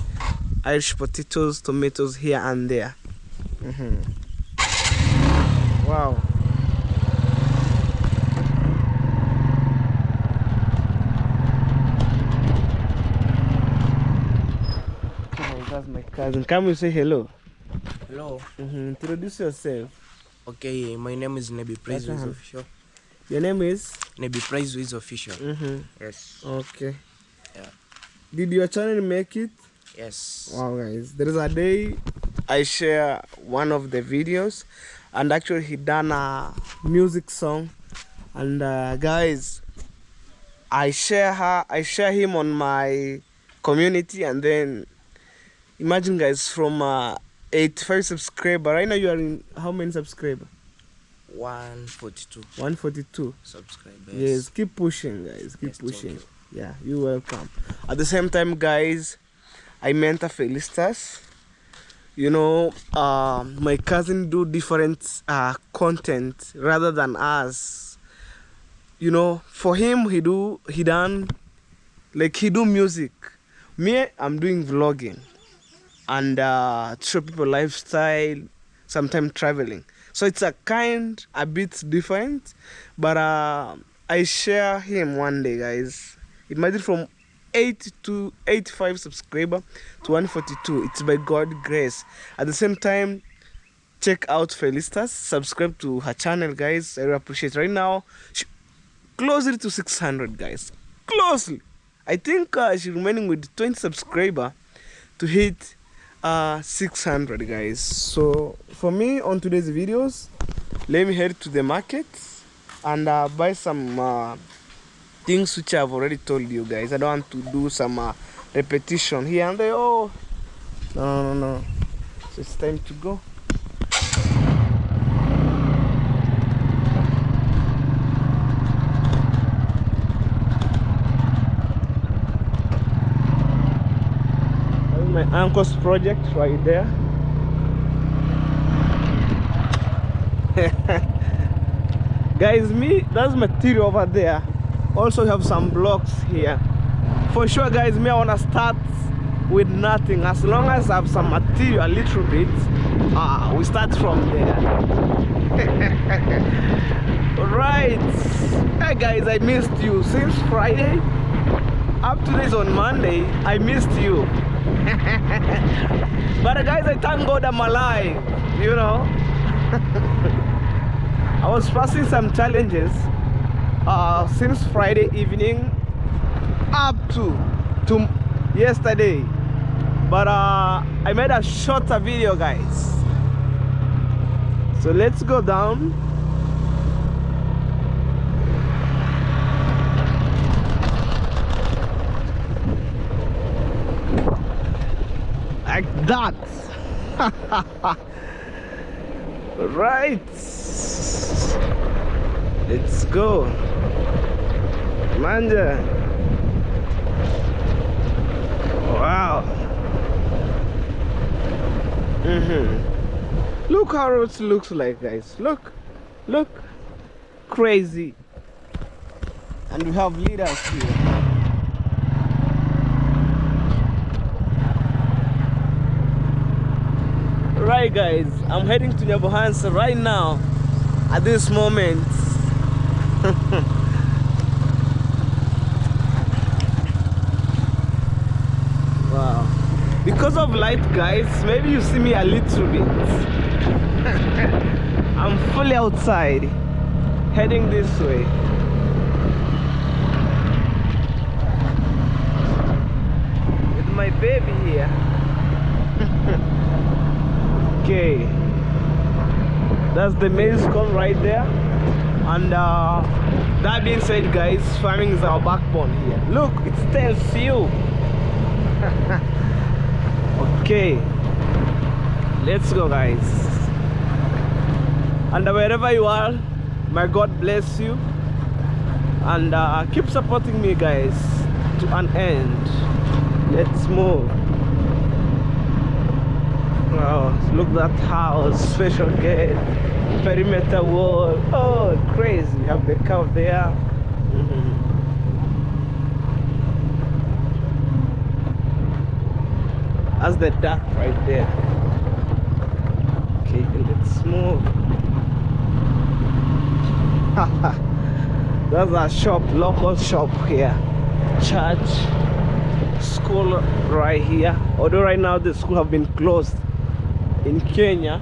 Irish potatoes, tomatoes here and there. Wow. That's my cousin. Come and say hello. Hello. Introduce yourself. Okay, my name is Nebi Praise Wiz Official. Your name is? Nebi Praise Wiz Official. Yes. Okay. Yeah. Did your channel make it? Yes. Wow, guys. There is a day I share one of the videos, and actually he done a music song, and guys, I share him on my community, and then imagine, guys, from 85 subscriber. Right now you are in how many subscriber? 142. 142 subscribers. Yes, keep pushing, guys. Keep Yes, pushing. thank Yeah, you're welcome. At the same time, guys, I mentor Felistas. You know, my cousin do different content rather than us. You know, for him, he do music. Me, I'm doing vlogging and show people lifestyle, sometimes traveling. So it's a bit different, but I share him one day, guys. Imagine from 85 subscriber to 142. It's by God's grace. At the same time, check out Felistas. Subscribe to her channel, guys. I really appreciate it. Right now, closely to 600, guys. Closely. I think she's remaining with 20 subscriber to hit 600, guys. So for me, on today's videos, let me head to the market and buy some things which I've already told you, guys. I don't want to do some repetition here and there. Oh, no. So it's time to go. My uncle's project right there. Guys, that's material over there. also have some blocks here. For sure guys, me I wanna start with nothing. As long as I have some material, a little bit, we start from there. Right. Hey guys, I missed you since Friday up to this on Monday. I missed you. But guys, I thank God I'm alive, you know. I was facing some challenges since Friday evening up to yesterday, but I made a shorter video guys. So let's go down. Like that. Right, let's go manja. Wow. Look how it looks like guys. Look crazy. And we have leaders here. Right guys, I'm heading to Nyabohansa right now at this moment. Wow. Because of light guys, maybe you see me a little bit. I'm fully outside, heading this way. With my baby here. Okay, that's the maize corn right there. And that being said guys, farming is our backbone here. Look, it tells you. Okay, let's go guys. And wherever you are, may God bless you, and keep supporting me guys to an end. Let's move. Wow, look at that house, special gate, perimeter wall. Oh, crazy. You have the cow there. That's the duck right there. Okay, let's move. That's a shop, local shop here. Church, school right here. Although right now the school have been closed in Kenya.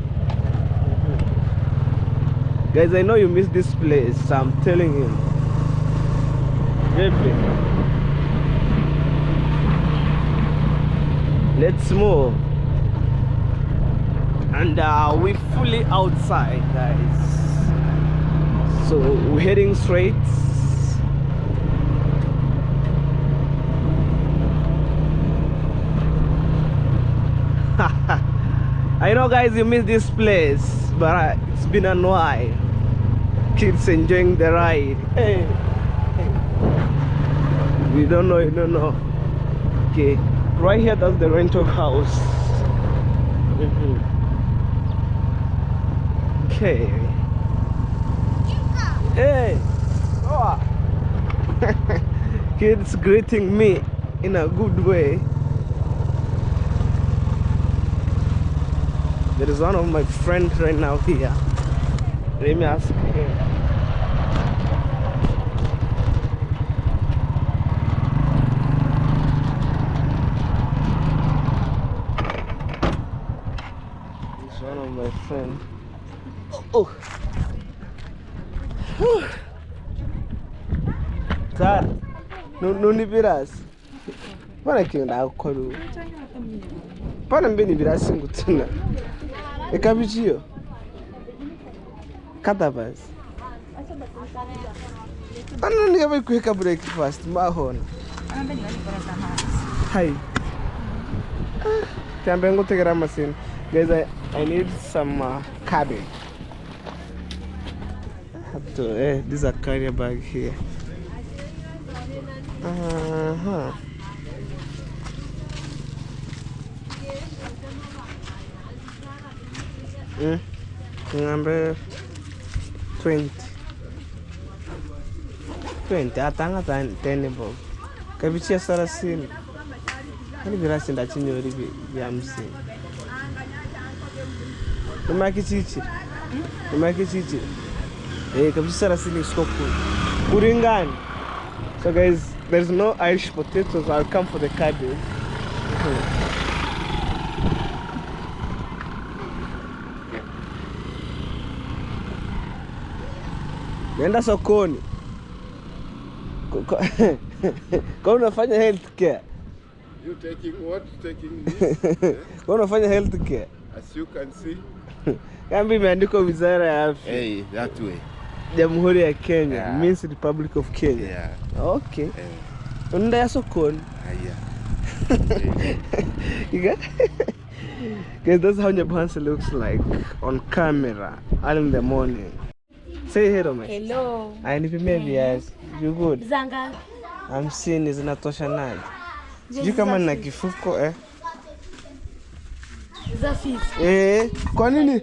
Guys, I know you missed this place, so I'm telling you. Baby, let's move. And we're fully outside guys, so we're heading straight. I know guys, you missed this place, but it's been a while. Kids enjoying the ride. Hey. You don't know, you don't know. Okay, right here, that's the rental house. Okay. Hey. Oh. Kids greeting me in a good way. There is one of my friends right now here. Let me ask him. He's one of my friends. Oh. Sir, no nibiras. Para que na akoro. Para mbeni birasi ngutuna. Ekabichiyo. Katabas. Ano niya ba kuheka breakfast mahon? Hi. Tambengo tegera machine. Guys, I need some cabbage. Have to this is a carrier bag here. Number 20. 20 atanga 10 bob. Kabichi ya 30. Hani virasi ndachinyori vya 50. Umaki chichi. Kabichi 30 is so cool. Kuringani. So guys, there's no Irish potatoes. I'll come for the cabbage. Nenda sokoni. Kwa unafanya health care. You taking what? Taking this? Kwa unafanya health care. As you can see. Kambi imeandikwa Wizara ya Afya. Hey, that way. Jamhuri ya Kenya, means Republic of Kenya. Yeah. Okay. Unaenda ya sokoni. Yeah. Guys, that's how Nyabuhansa looks like on camera early in the morning. Say hello, man. Hello. Nipimie viazi. You good? Zanga. 50 zinatosha naje? Sijui kama nina kifuko Za fisi. Kwa nini?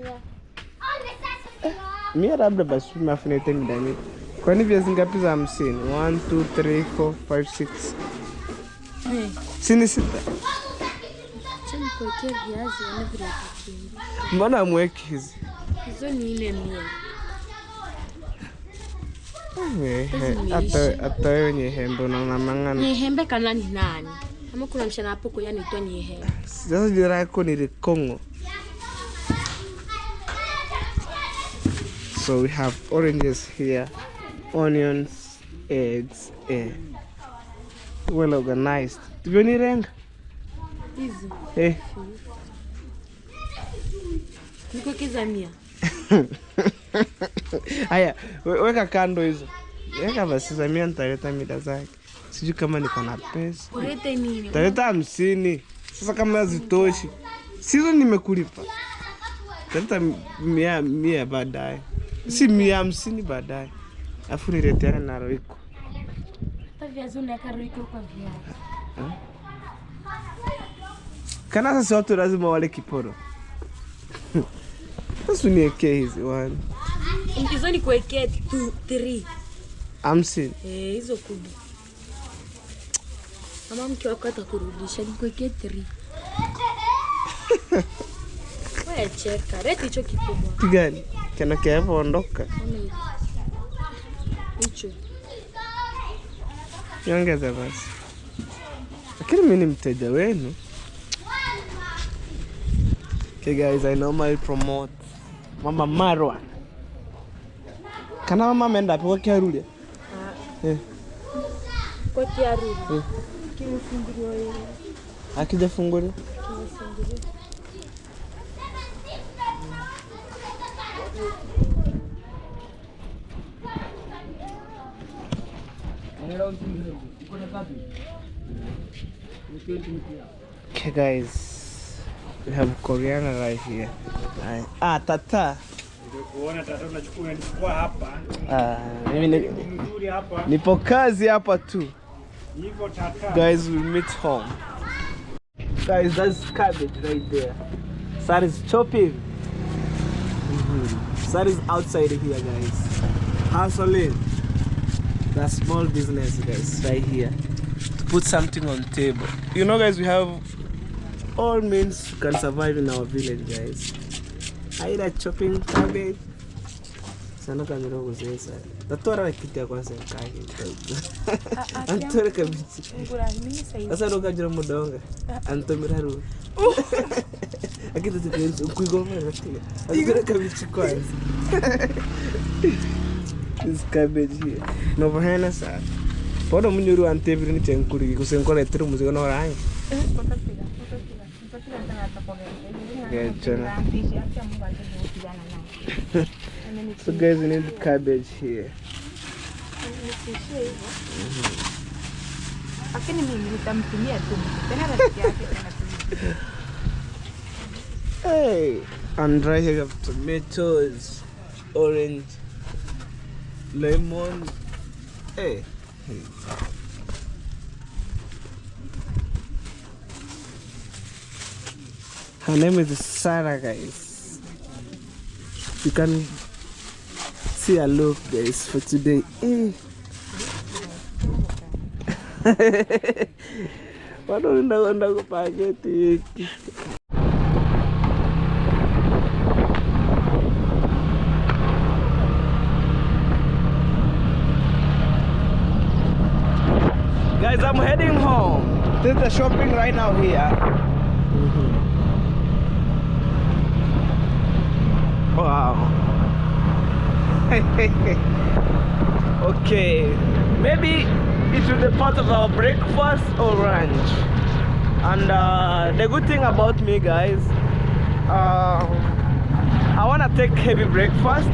Mimi labda basi mafunete ndani. Kwa nini viazi ngapi za 50? 1 2 3 4 5 6. Sini 6. Chani kuwekea viazi wanavyo kukini. Mbona mweki hizi? Hizo ni ile 100. Hata wewe nyehembe unaona mangana. Nyehembe kana ni nani? Ama kuna mshana hapo kwa yani itwa nyehembe. Sasa jina yako ni Kongo. So we have oranges here, onions, eggs, well organized. Tuvioni renga? Hizi. Niko kizamia. Haya, weka kando hizo. Weka basi za 100 nitaleta mida zake. Sijui kama niko na pesa. Ulete nini? Nitaleta 50. Sasa kama hazitoshi. Sizo nimekulipa. Nitaleta 100 baadaye. Si 150 baadaye. Afu nileteane na roiko. Hata viazi unaweka roiko kwa viazi. Kana sasa watu lazima wale kiporo. Sasa uniwekee hizi 1. Hizo ni kuwekea 2 3. 50. Hizo kubwa. Mama mke wako atakurudisha ni kuwekea 3. Wewe cheka, leta hicho kikubwa. Kigani? Kana hapo ondoka. Hicho. Niongeze basi. Lakini mimi ni mteja wenu. Okay guys, I normally promote Mama Marwa. Kana mama ameenda hapo kwa Kiarulia? Kwa Kiarulia. Kimefunguliwa yeye. Akijafunguliwa? Kimefunguliwa. Okay guys, we have Korean right here. Tata. Unaona tata unachukua hapa. Mimi nipo kazi hapa tu. Niko tata. Guys, we'll meet home. Guys, that's cabbage right there. Sar is chopping. Sar is outside here, guys. Hustling. That small business, guys, right here. To put something on table. You know, guys, we have all means you can survive in our village, guys. Either chopping cabbage. Sana kamera kuzesa. Tatora nakiti ya kwanza kaki. Antora kabichi. Sasa ndo kajira mudonga. Antomira ru. Akita tupenzi kuigoma rafiki. Antora kabichi kwanza. This cabbage here. No bahena sa. Podo munyuru anteviri ni chenkuri kusenkora etru muziko no rangi. So guys, we need cabbage here. Hey, and right here we have tomatoes, orange, lemon. Hey. Her name is Sarah, guys. You can see a look, guys, for today. Hey. Bado ndakwenda kupaketi hiki. Guys, I'm heading home. This is the shopping right now here. Wow. Okay, maybe it will be part of our breakfast or lunch. And the good thing about me, guys, I want to take heavy breakfast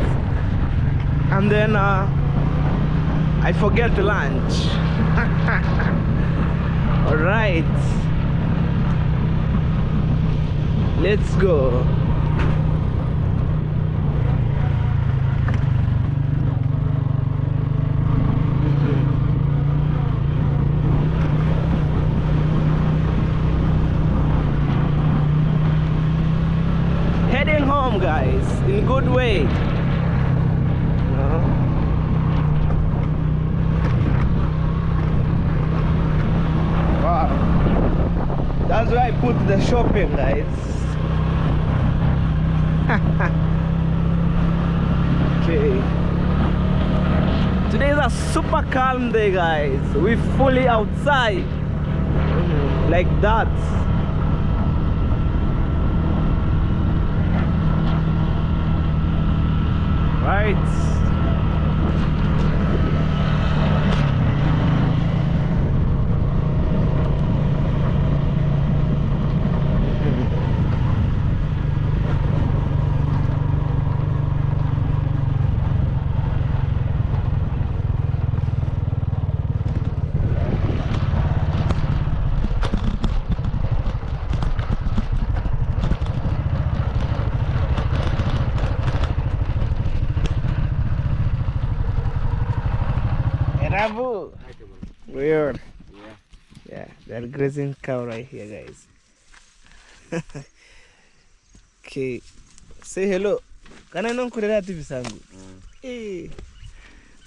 and then I forget the lunch. All right, let's go. Heading home, guys, in a good way. Wow, that's where I put the shopping, guys. Okay, today is a super calm day, guys. We're fully outside, like that. Right. Bravo. Weird. Yeah, they're grazing cow right here, guys. Okay, say hello. Can I know TV sangu? Hey.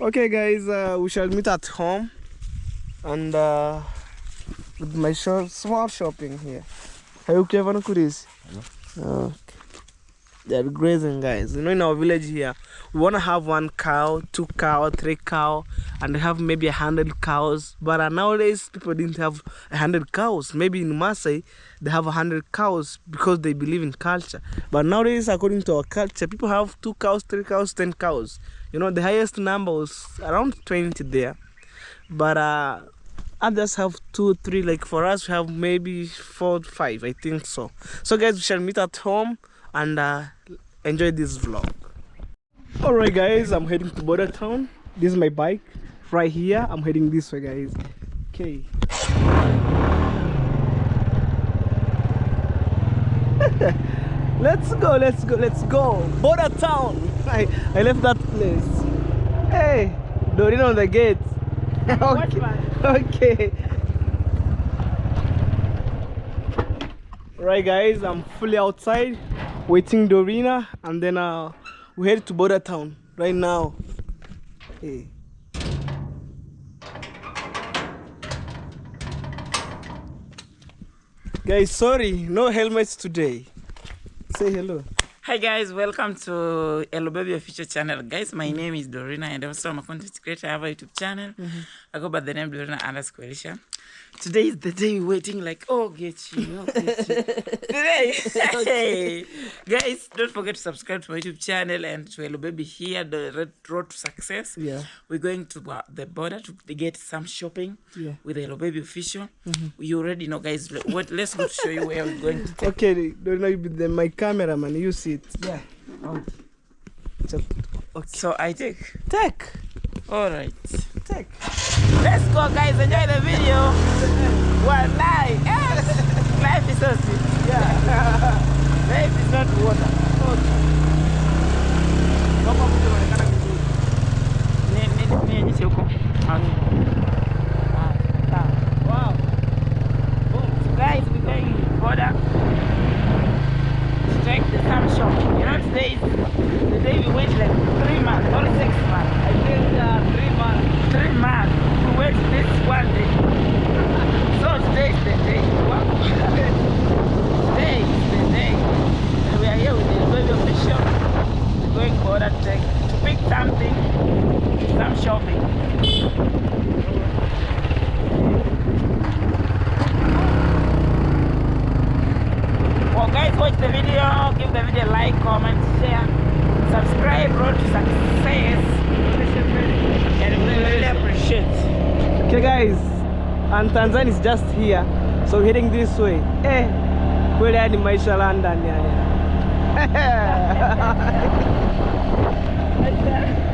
Okay, guys, we shall meet at home and with my small shopping here. Are you okay, Vanukuris? Okay. They're grazing, guys. You know, in our village here, we want to have 1 cow, 2 cow, 3 cow, and have maybe 100 cows. But nowadays, people didn't have 100 cows. Maybe in Maasai, they have 100 cows because they believe in culture. But nowadays, according to our culture, people have 2 cows, 3 cows, 10 cows. You know, the highest number was around 20 there. But others have 2, 3. Like for us, we have maybe 4, 5. I think so. So, guys, we shall meet at home and enjoy this vlog. Alright, guys, I'm heading to Border Town. This is my bike right here. I'm heading this way, guys. Okay. Let's go. Border Town. I left that place. Hey, Dorina on the gate. Okay. Right, guys, I'm fully outside waiting Dorina, and then we head to Border Town right now. Hey. Guys, sorry, no helmets today. Say hello. Hi guys, welcome to Hello Baby Official channel. Guys, my name is Dorina and also I'm a content creator. I have a YouTube channel. I go by the name Dorina_Alicia. Today is the day we're waiting like, oh, get you. Today. Hey. Guys, don't forget to subscribe to my YouTube channel and to Hello Baby here, the red road to success. Yeah. We're going to the border to get some shopping with Hello Baby Official. You already know, guys. What? Let's go to show you where we're going to take. Okay, Dorina, you be my cameraman. You see it. Yeah. Okay. So I take. All right. Take. Let's go, guys. Enjoy the video. Well, life. Life is so sweet. Yeah. Life is not water. Wow. So guys, we're going border. Strike the Sam shop. You know, today is the day we wait like 3 months or 6 months. I think 3 months. 3 months. We wait this one day. something, some shopping. Well guys, watch the video, give the video a like, comment, share, subscribe, road to success. And we really appreciate. Okay guys, and Tanzania is just here, so we're heading this way. Kweli hadi maisha London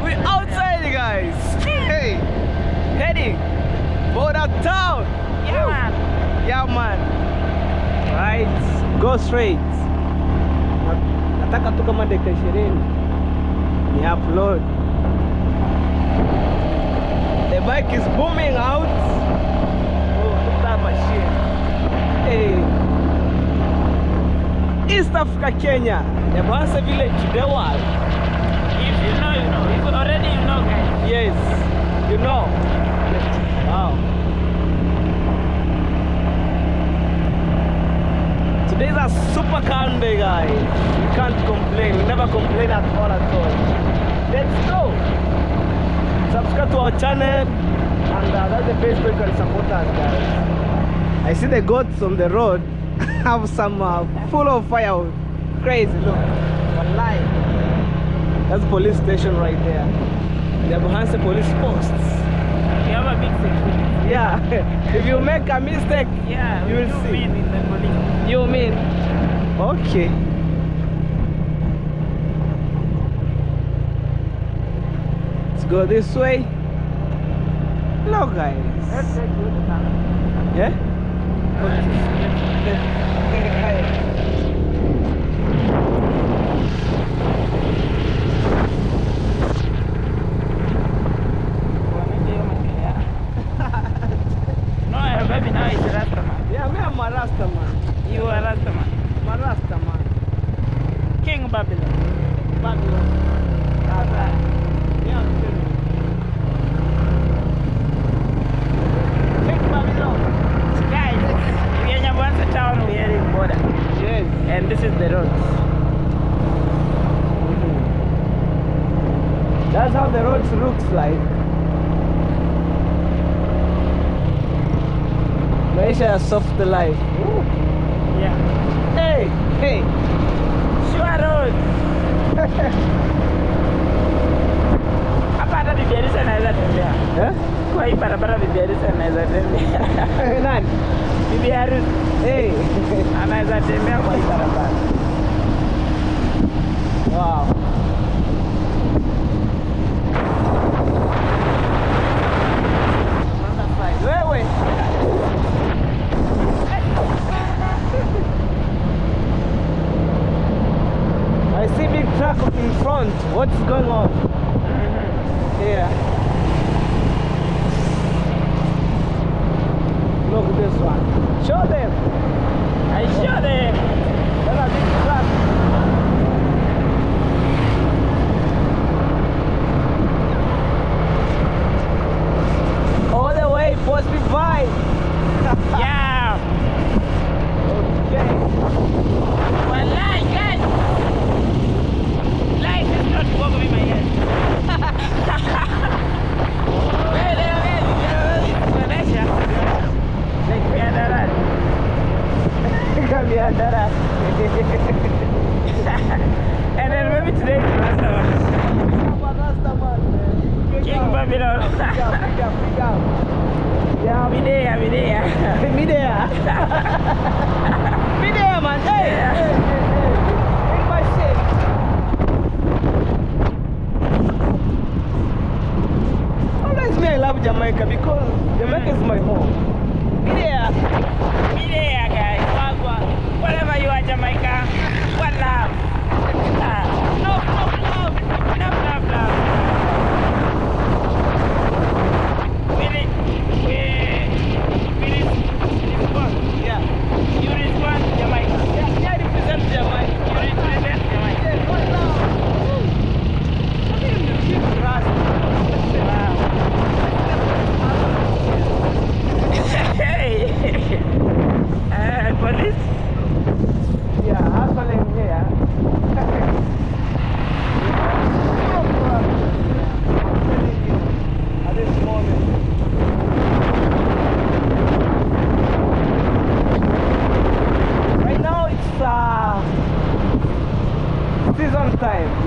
we're outside guys. Hey, heading border town. Yeah man. Yeah man. Right, go straight. Nataka tu kama dakika 20 ni upload. The bike is booming out. Oh, look at that machine. Hey. East Africa, Kenya. The Bansa village to the world. If you know, you know. If already you know, guys. Yes, you know. Wow. Today's a super calm day, guys. We can't complain. We never complain at all at all. Let's go. Subscribe to our channel, and that's the best way you can support us, guys. I see the goats on the road have some full of firewood. Crazy, look. Wallahi. That's the police station right there. The Buhanse police posts. We have a big security. Yeah. If you make a mistake, Yeah, you we will do see. mean with the police. You mean? Okay. Let's go this way. Look, guys. Let's take you to town. Yeah? No, baby, now it's Rasta man. Yeah, me I'm a Rasta man. You are Rasta man. I'm a Rasta man. King Babylon. Babylon. That's right. Yeah, I'm telling you. King Babylon. Guys, we are in Nyabansa town, we are in border. Yes. And this is the road. That's how the road looks like. Maisha ya soft life. Yeah. Hey, hey. Sure road. Hapa hata bibi harusi anaweza tembea. Eh? Kwa hii barabara bibi harusi anaweza tembea. Nani? Bibi harusi Hey. anaweza tembea kwa hii barabara. Wow. Another side. Wewe. I see big truck in front. What's going on? Yeah. Look at this one. Show them. I show them. That's a big truck. All the way, post me by. Yeah. Okay. Wallahi, guys. Life is not work with my head. Like we are that. Kami antara. And then maybe today is Rasta man. King Babylon. Pick up. Yeah, We there. me there. Me there, man. Hey, Yeah. hey. Take my shit. Always me, I love Jamaica because Jamaica is my home. Me there. We there, guys. Whatever you are, Jamaica. One love. Love. We respond. Yeah. You respond, Jamaica. Yeah, I represent Jamaica. You represent Jamaica. Yeah, right now. Come in, you keep Rasta. Wow. Hey.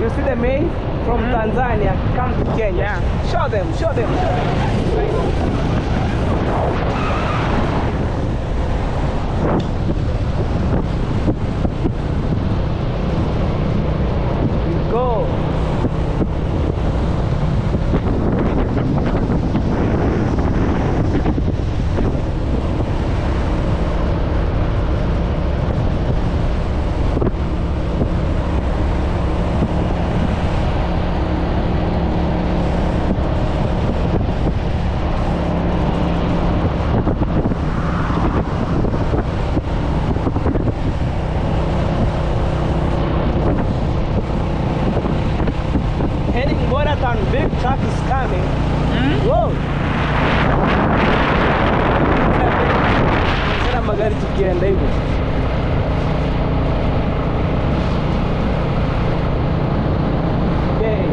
You see the maize from Tanzania come to Kenya. Yeah. Show them. Go. Big truck is coming. Whoa! Sasa magari tukienda hivyo. Okay.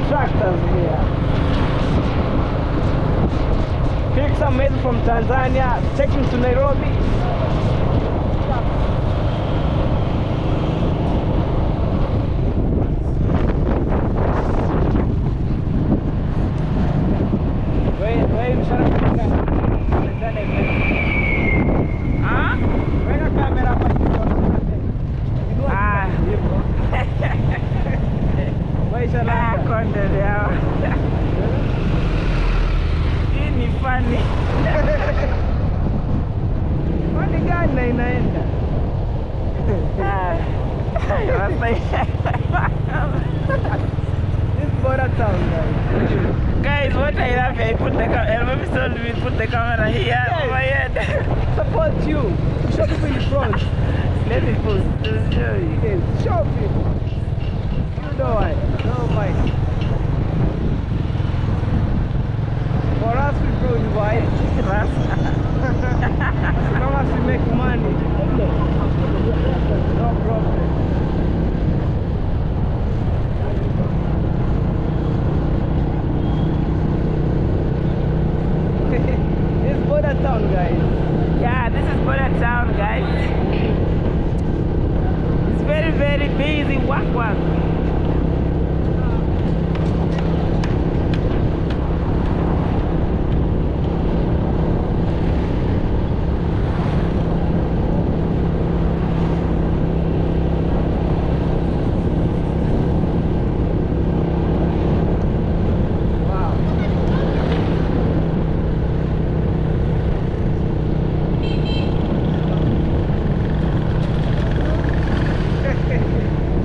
Tractors here. Pick some maize from Tanzania, taking to Nairobi. Where you shut up? Huh? Where the camera? Konde yao. Hii ni funny. Funny gani na inaenda? This border town, guys. Guys, what I love, I put the camera. Put the camera here. Yes. Oh my head. Support you. Show people in front. Let me post. Show you. Yes, show people. You know why? No mind. For us, we go in white. As long as we make money, no problem. This is border town, guys. Yeah, this is border town, guys. It's very, very busy. Work.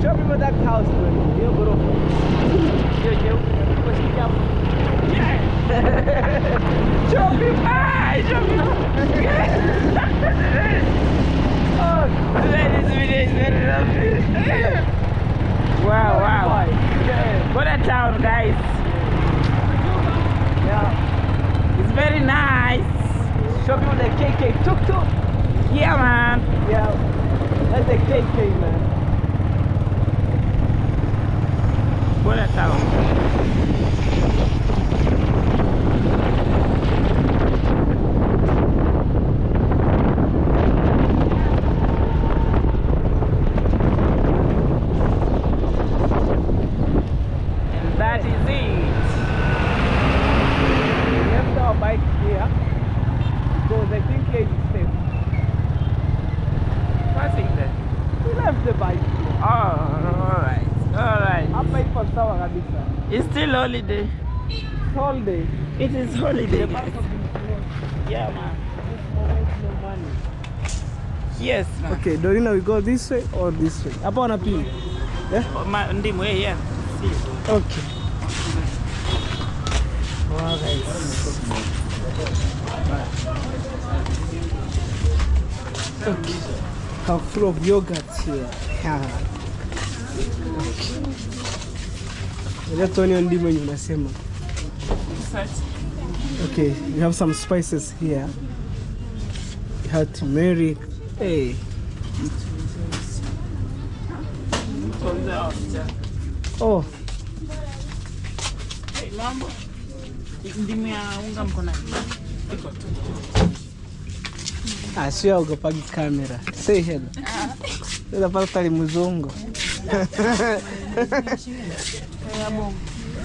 Show people that house, man. You go show people. Show people. Oh, this video is very lovely. Wow. Border town, guys. Yeah. It's very nice. Show people the KK tuk-tuk. Yeah, man. Yeah. That's the KK, man. Border town. That is it. We left our bike here because I think here is safe. What's in there? We left the bike here. Oh, alright. Hapa iko sawa kabisa. It's still holiday. Holiday. It is holiday. The bike has been closed. Yeah, man. This moment, no money. Yes, man. Okay, Dorina, we go this way or this way? Hapa wanapili. Yeah? Ndimu, yeah. See. Okay. Wow, guys. Okay. How full of yogurt here. Yeah. Let's only ndimu yenye unasema. Okay, we have some spices here. We have turmeric. Hey. Oh. Hey, mambo. Ndimu ya unga mkononi. Sio ogopagi kamera. Say hello. Ndio pale mzungu.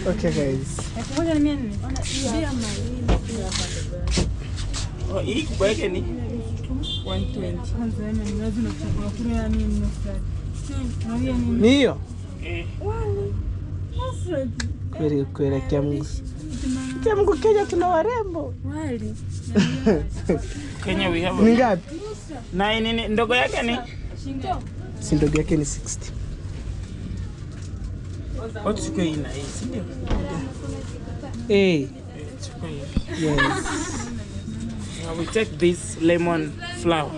Okay guys. Oh, hii kubwa yake ni 120. Ni hiyo? Kweli kia Mungu. Kia Mungu Kenya tuna warembo. Kenya we have. Ni ngapi? Na nini ndogo yake ni? Si ndogo yake ni 60. What's going on? Hey. Yes. We take this lemon flour.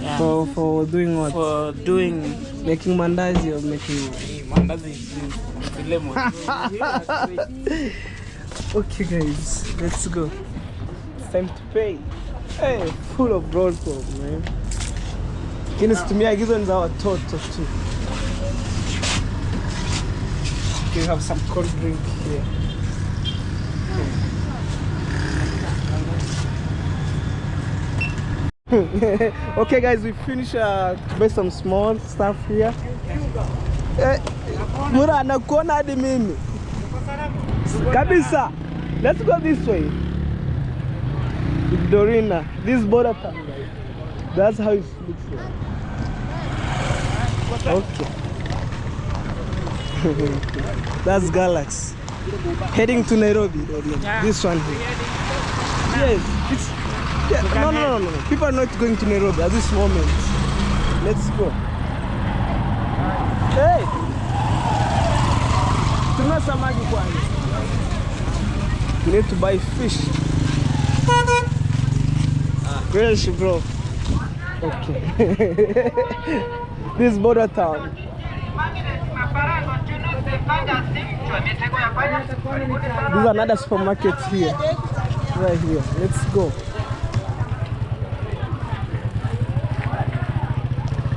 Yeah. For doing what? For doing making mandazi or making mandazi with lemon. Okay guys, let's go. It's time to pay. Hey, full of roll call, man. Kini situmia hizo ni za watoto tu. We have some cold drink here. Okay guys, we finished to buy some small stuff here. Mura nakuona hadi mimi. Kabisa. Let's go this way. With Dorina. This border town, guys. That's how it looks like. Okay. That's Galaxy. Heading to Nairobi, Dorina. This one here. Yes, it's no. People are not going to Nairobi at this moment. Let's go. Hey! Tuna samaki kwanza. We need to buy fish. Fresh, bro. Okay. This border town. There's another supermarket here. Right here. Let's go.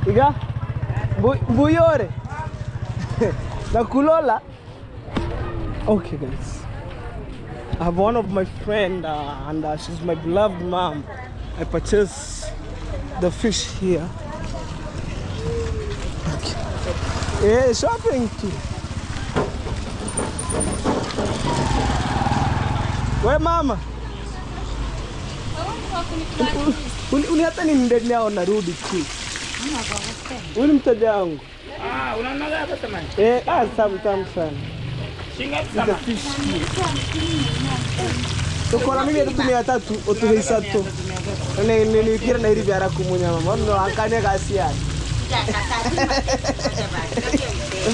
Iga? Buyore. Nakulola. Okay guys. I have one of my friend and she's my beloved mom. I purchased the fish here. Okay. Yeah, shopping too. Where mama? Uniata ni ndani yao narudi tu. Uni mteja wangu. Unaona hapa samani? Tamu sana. Shinga sama. Tukora mimi ndio 300 otuheisa tu. Ni kira na iribi ara kumunya mama. No akane kasia.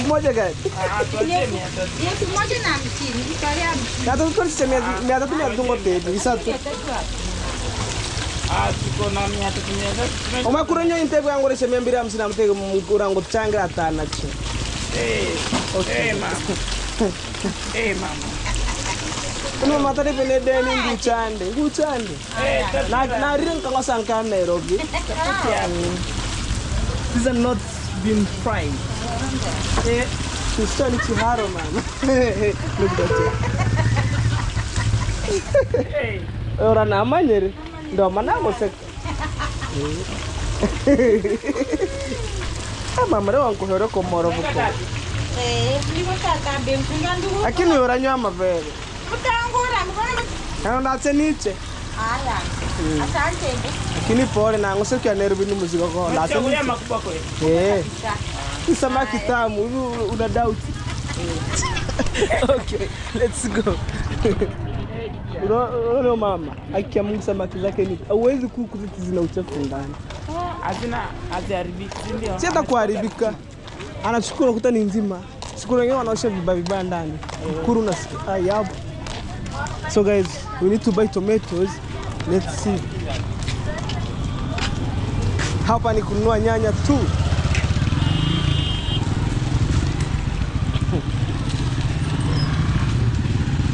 Mmoja gani? Yesu moja na 50. Ikalia 50. Na tukoni semia 300 tungo dedi. Isa tu. Tuko na 300. Omakuronyo intego yangu reshe 250 na mtego murango changira atana chi. Okay mama. Mama. Kuno matari pene deni nguchande. Na rin kanga sangka Nairobi. These are not been fried. It's turning to haro, man. Look at it. Ora na manyere. Ndo manango sek. Mama leo wankuhero komoro buko. Lakini uranywa mavere. Mtangura mbona? Ndatse niche. Asante. Lakini pole na ngoseki ya Nairobi ni muziki kwa ndatse. Chakula makubwa kwa hiyo. Ni samaki tamu, una doubt. Okay, let's go. Unaona mama, akia Mungu samaki zake ni hauwezi kukuti zina uchafu ndani. Haziharibiki ndio. Si hata kuharibika. Anachukua ukuta ni nzima. Siku nyingine wanaosha vibaya ndani. Kuru na yapo. So guys, we need to buy tomatoes. Let's see. Hapa ni kununua nyanya tu.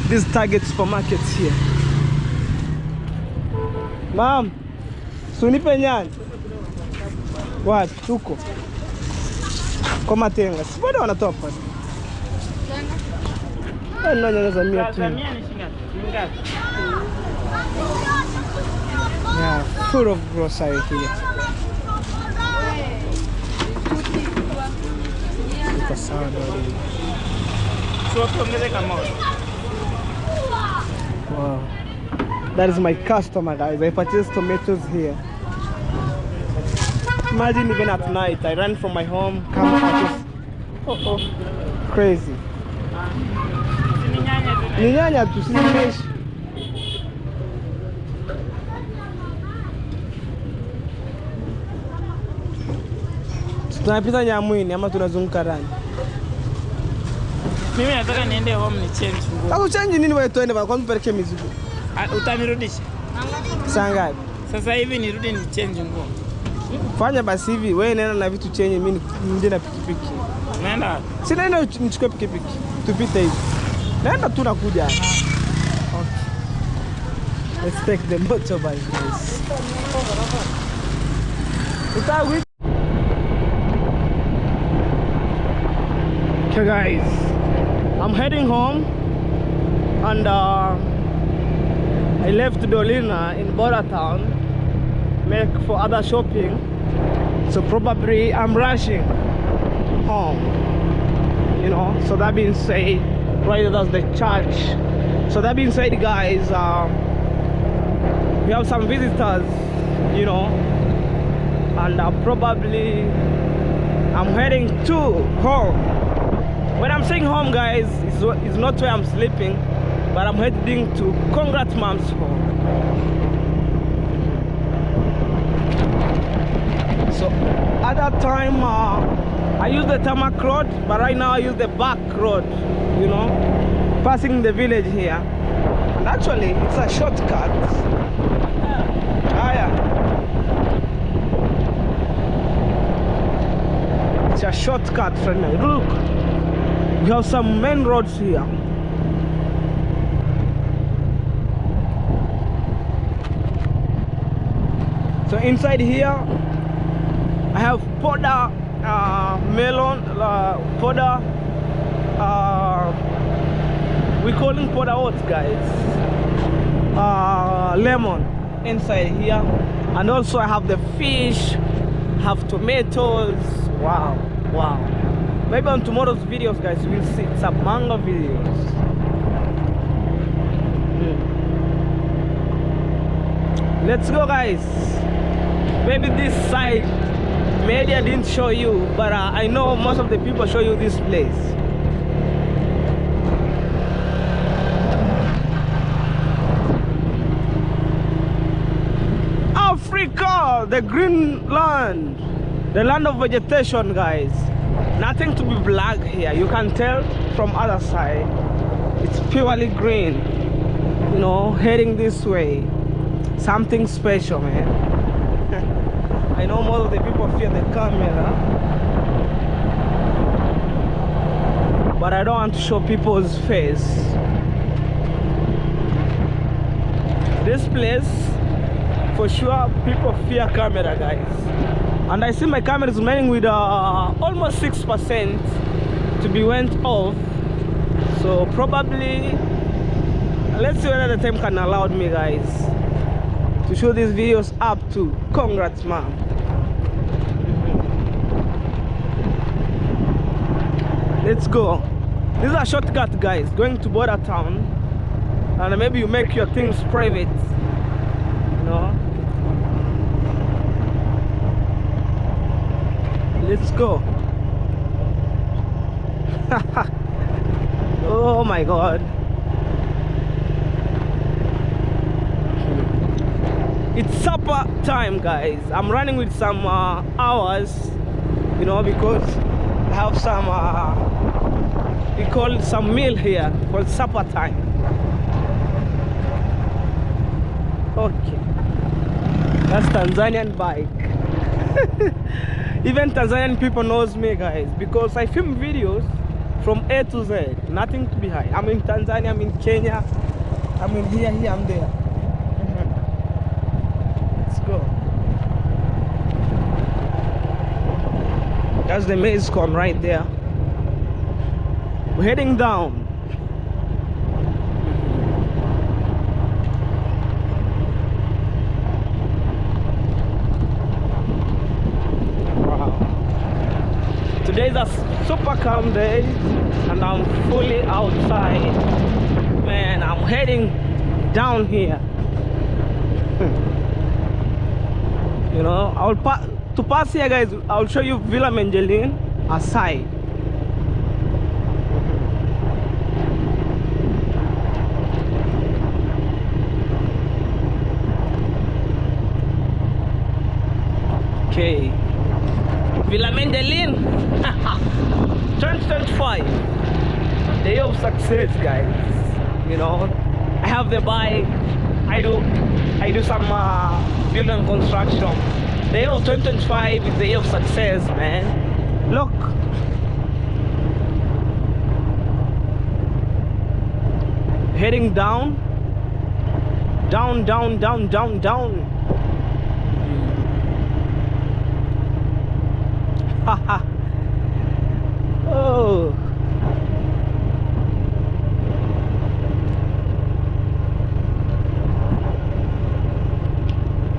This Target supermarket here. Mom, sunipe nyanya. Wapi? Huko. Kwa Matenga. Si bado wanatoa pale. Tenga? Nyanya za 100 tu. Za 100 ni shilingi ngapi? Yeah, full of grocery here. Iko sawa ndio. So tuongeze kama Wow. That is my customer, guys. I purchased tomatoes here. Imagine even at night, I ran from my home, come purchase. Oh. Crazy. Ni nyanya tu, si fresh. Tunapita Nyamwini ama tunazunguka ndani? Mimi nataka niende home ni change nguo. Au change nini wewe tuende kwa kwanza peleke mizigo? Utanirudisha? Saa ngapi? Sasa hivi nirudi ni change nguo. Fanya basi hivi, wewe nenda na vitu chenye mimi nje na pikipiki. Naenda wapi? Si naenda nichukue pikipiki. Tupite hivi. Naenda tu nakuja. Okay. Let's take the motorbike, guys. Okay guys, I'm heading home and I left Dolina in Border Town for other shopping, so probably I'm rushing home, you know. So that being said, right, that's the church. So that being said, guys, we have some visitors, you know, and probably I'm heading to home. When I'm saying home, guys, it's not where I'm sleeping, but I'm heading to Congrats Mom's home. So at that time, I used the tarmac road, but right now I use the back road, you know, passing the village here. And actually, it's a shortcut. Yeah. It's a shortcut, friend. Look. We have some main roads here. So inside here, I have powder melon, powder. We calling powder oats, guys. Lemon inside here, and also I have the fish, have tomatoes. Wow. Maybe on tomorrow's videos, guys, we'll see some mango videos. Let's go, guys. Maybe this side, maybe I didn't show you, but I know most of the people show you this place. Africa, the green land, the land of vegetation, guys. Nothing to be black here. You can tell from other side. It's purely green. You know, heading this way. Something special, man. I know most of the people fear the camera, but I don't want to show people's face. This place, for sure, people fear camera, guys. And I see my camera is running with almost 6% to be went off. So probably, let's see whether the time can allow me, guys, to show these videos up to Congrats Mom. Let's go. This is a shortcut, guys, going to Border Town. And maybe you make your things private, you know. Let's go. Oh my God. It's supper time, guys. I'm running with some hours, you know, because I have some, we call it some meal here called supper time. Okay. That's Tanzanian bike. Even Tanzanian people knows me, guys, because I film videos from A to Z, nothing to be hide. I'm in Tanzania, I'm in Kenya, I'm in here, I'm there. Let's go. That's the maize corn right there. We're heading down. Wow. Today's a super calm day and I'm fully outside. Man, I'm heading down here. You know, to pass here, guys, I'll show you Villa Mengelin aside. Okay, Villa Mengelin 2025, day of success, guys. You know, I have the bike. I do some building construction. The year of 2025 is the year of success, man. Look. Heading down. Down, down, down, down, down. Haha. Oh.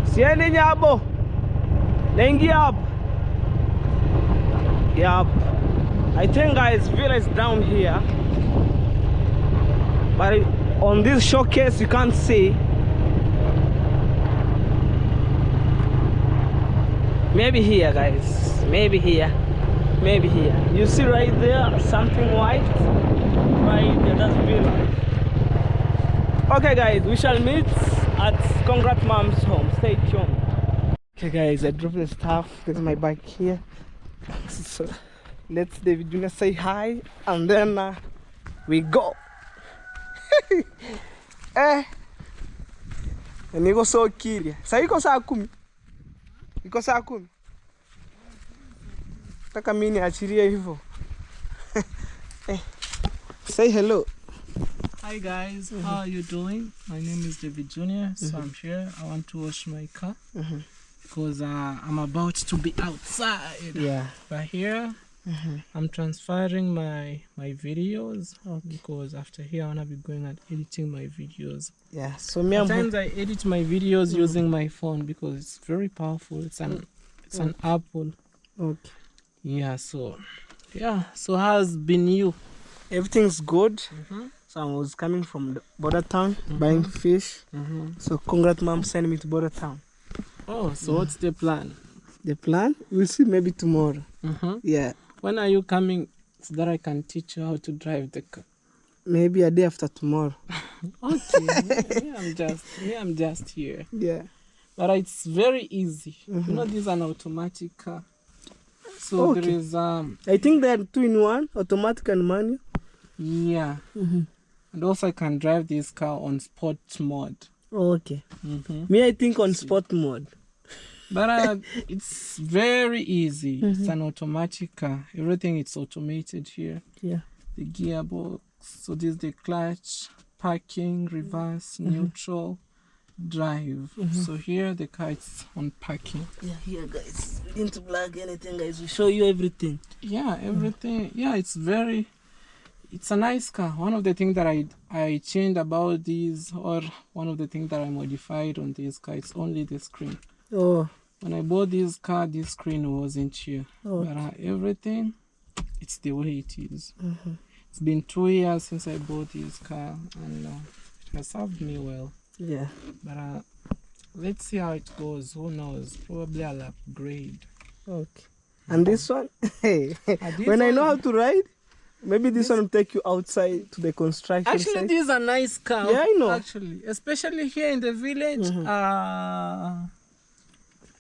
Siende nyabo. Naingia up. Yup. I think, guys, Villa is down here. But on this showcase you can't see. Maybe here, guys. Maybe here. Maybe here. You see right there something white? Right there, that's Villa. Okay, guys, we shall meet at Congrats Mom's home. Stay tuned. Okay, guys, I dropped the stuff. There's my bike here. So let's David Jr. say hi and then we go. Niko so kiria. Sasa iko saa 10. Iko saa 10. Taka mimi niachilie hivyo. Say hello. Hi guys, how are you doing? My name is David Jr. So I'm here. I want to wash my car because I'm about to be outside. Yeah. But here I'm transferring my videos because after here I wanna be going and editing my videos. Yeah. So me sometimes I edit my videos using my phone because it's very powerful. It's an Apple. Okay. Yeah. So how's been you? Everything's good. So I was coming from the border town buying fish. So Congrats Mom sent me to border town. Oh, so what's the plan? The plan? We'll see maybe tomorrow. Yeah. When are you coming so that I can teach you how to drive the car? Maybe a day after tomorrow. Okay. I'm just here. Yeah. But it's very easy. You know, this is an automatic car. So there is I think they are 2-in-1, automatic and manual. Yeah. And also I can drive this car on sport mode. Oh, okay. Me, I think on sport mode. But it's very easy. It's an automatic car. Everything is automated here. Yeah. The gearbox. So this is the clutch, parking, reverse, neutral, drive. So here the car is on parking. Yeah, here, guys. We didn't plug anything, guys. We show you everything. Yeah, everything. Yeah, it's a nice car. One of the things that I changed about these, or one of the things that I modified on this car, it's only the screen. Oh. When I bought this car, this screen wasn't here. Oh. But everything, it's the way it is. It's been 2 years since I bought this car, and it has served me well. Yeah. But let's see how it goes. Who knows? Probably I'll upgrade. Okay. And this one? Hey. This When I one- know how to ride, maybe this one will take you outside to the construction Actually, site. this is a nice car. Yeah, I know. Actually, especially here in the village,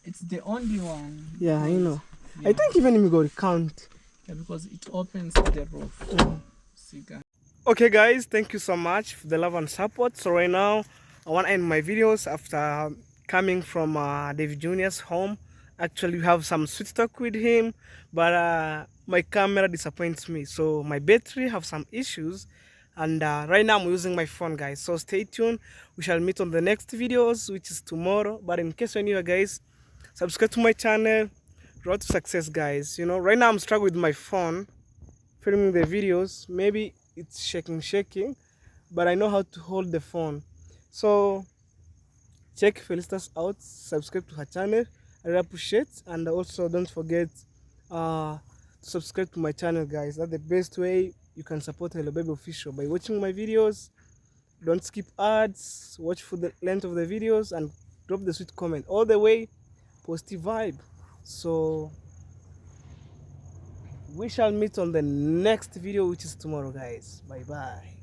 it's the only one. Yeah, I know. Yeah. I think even if we go count. Yeah, because it opens the roof. See, guys. Okay, guys, thank you so much for the love and support. So right now, I want to end my videos after coming from David Jr.'s home. Actually, we have some sweet talk with him, but my camera disappoints me. So my battery have some issues, and right now I'm using my phone, guys. So stay tuned. We shall meet on the next videos, which is tomorrow. But in case you're new, guys, subscribe to my channel, road to success, guys. You know, right now I'm struggling with my phone filming the videos. Maybe it's shaking, but I know how to hold the phone. So check Felicitas out, subscribe to her channel. I really appreciate, and also don't forget to subscribe to my channel, guys. That's the best way you can support Hello Baby Official, by watching my videos. Don't skip ads, watch for the length of the videos, and drop the sweet comment. All the way positive vibe. So we shall meet on the next video, which is tomorrow, guys. Bye bye.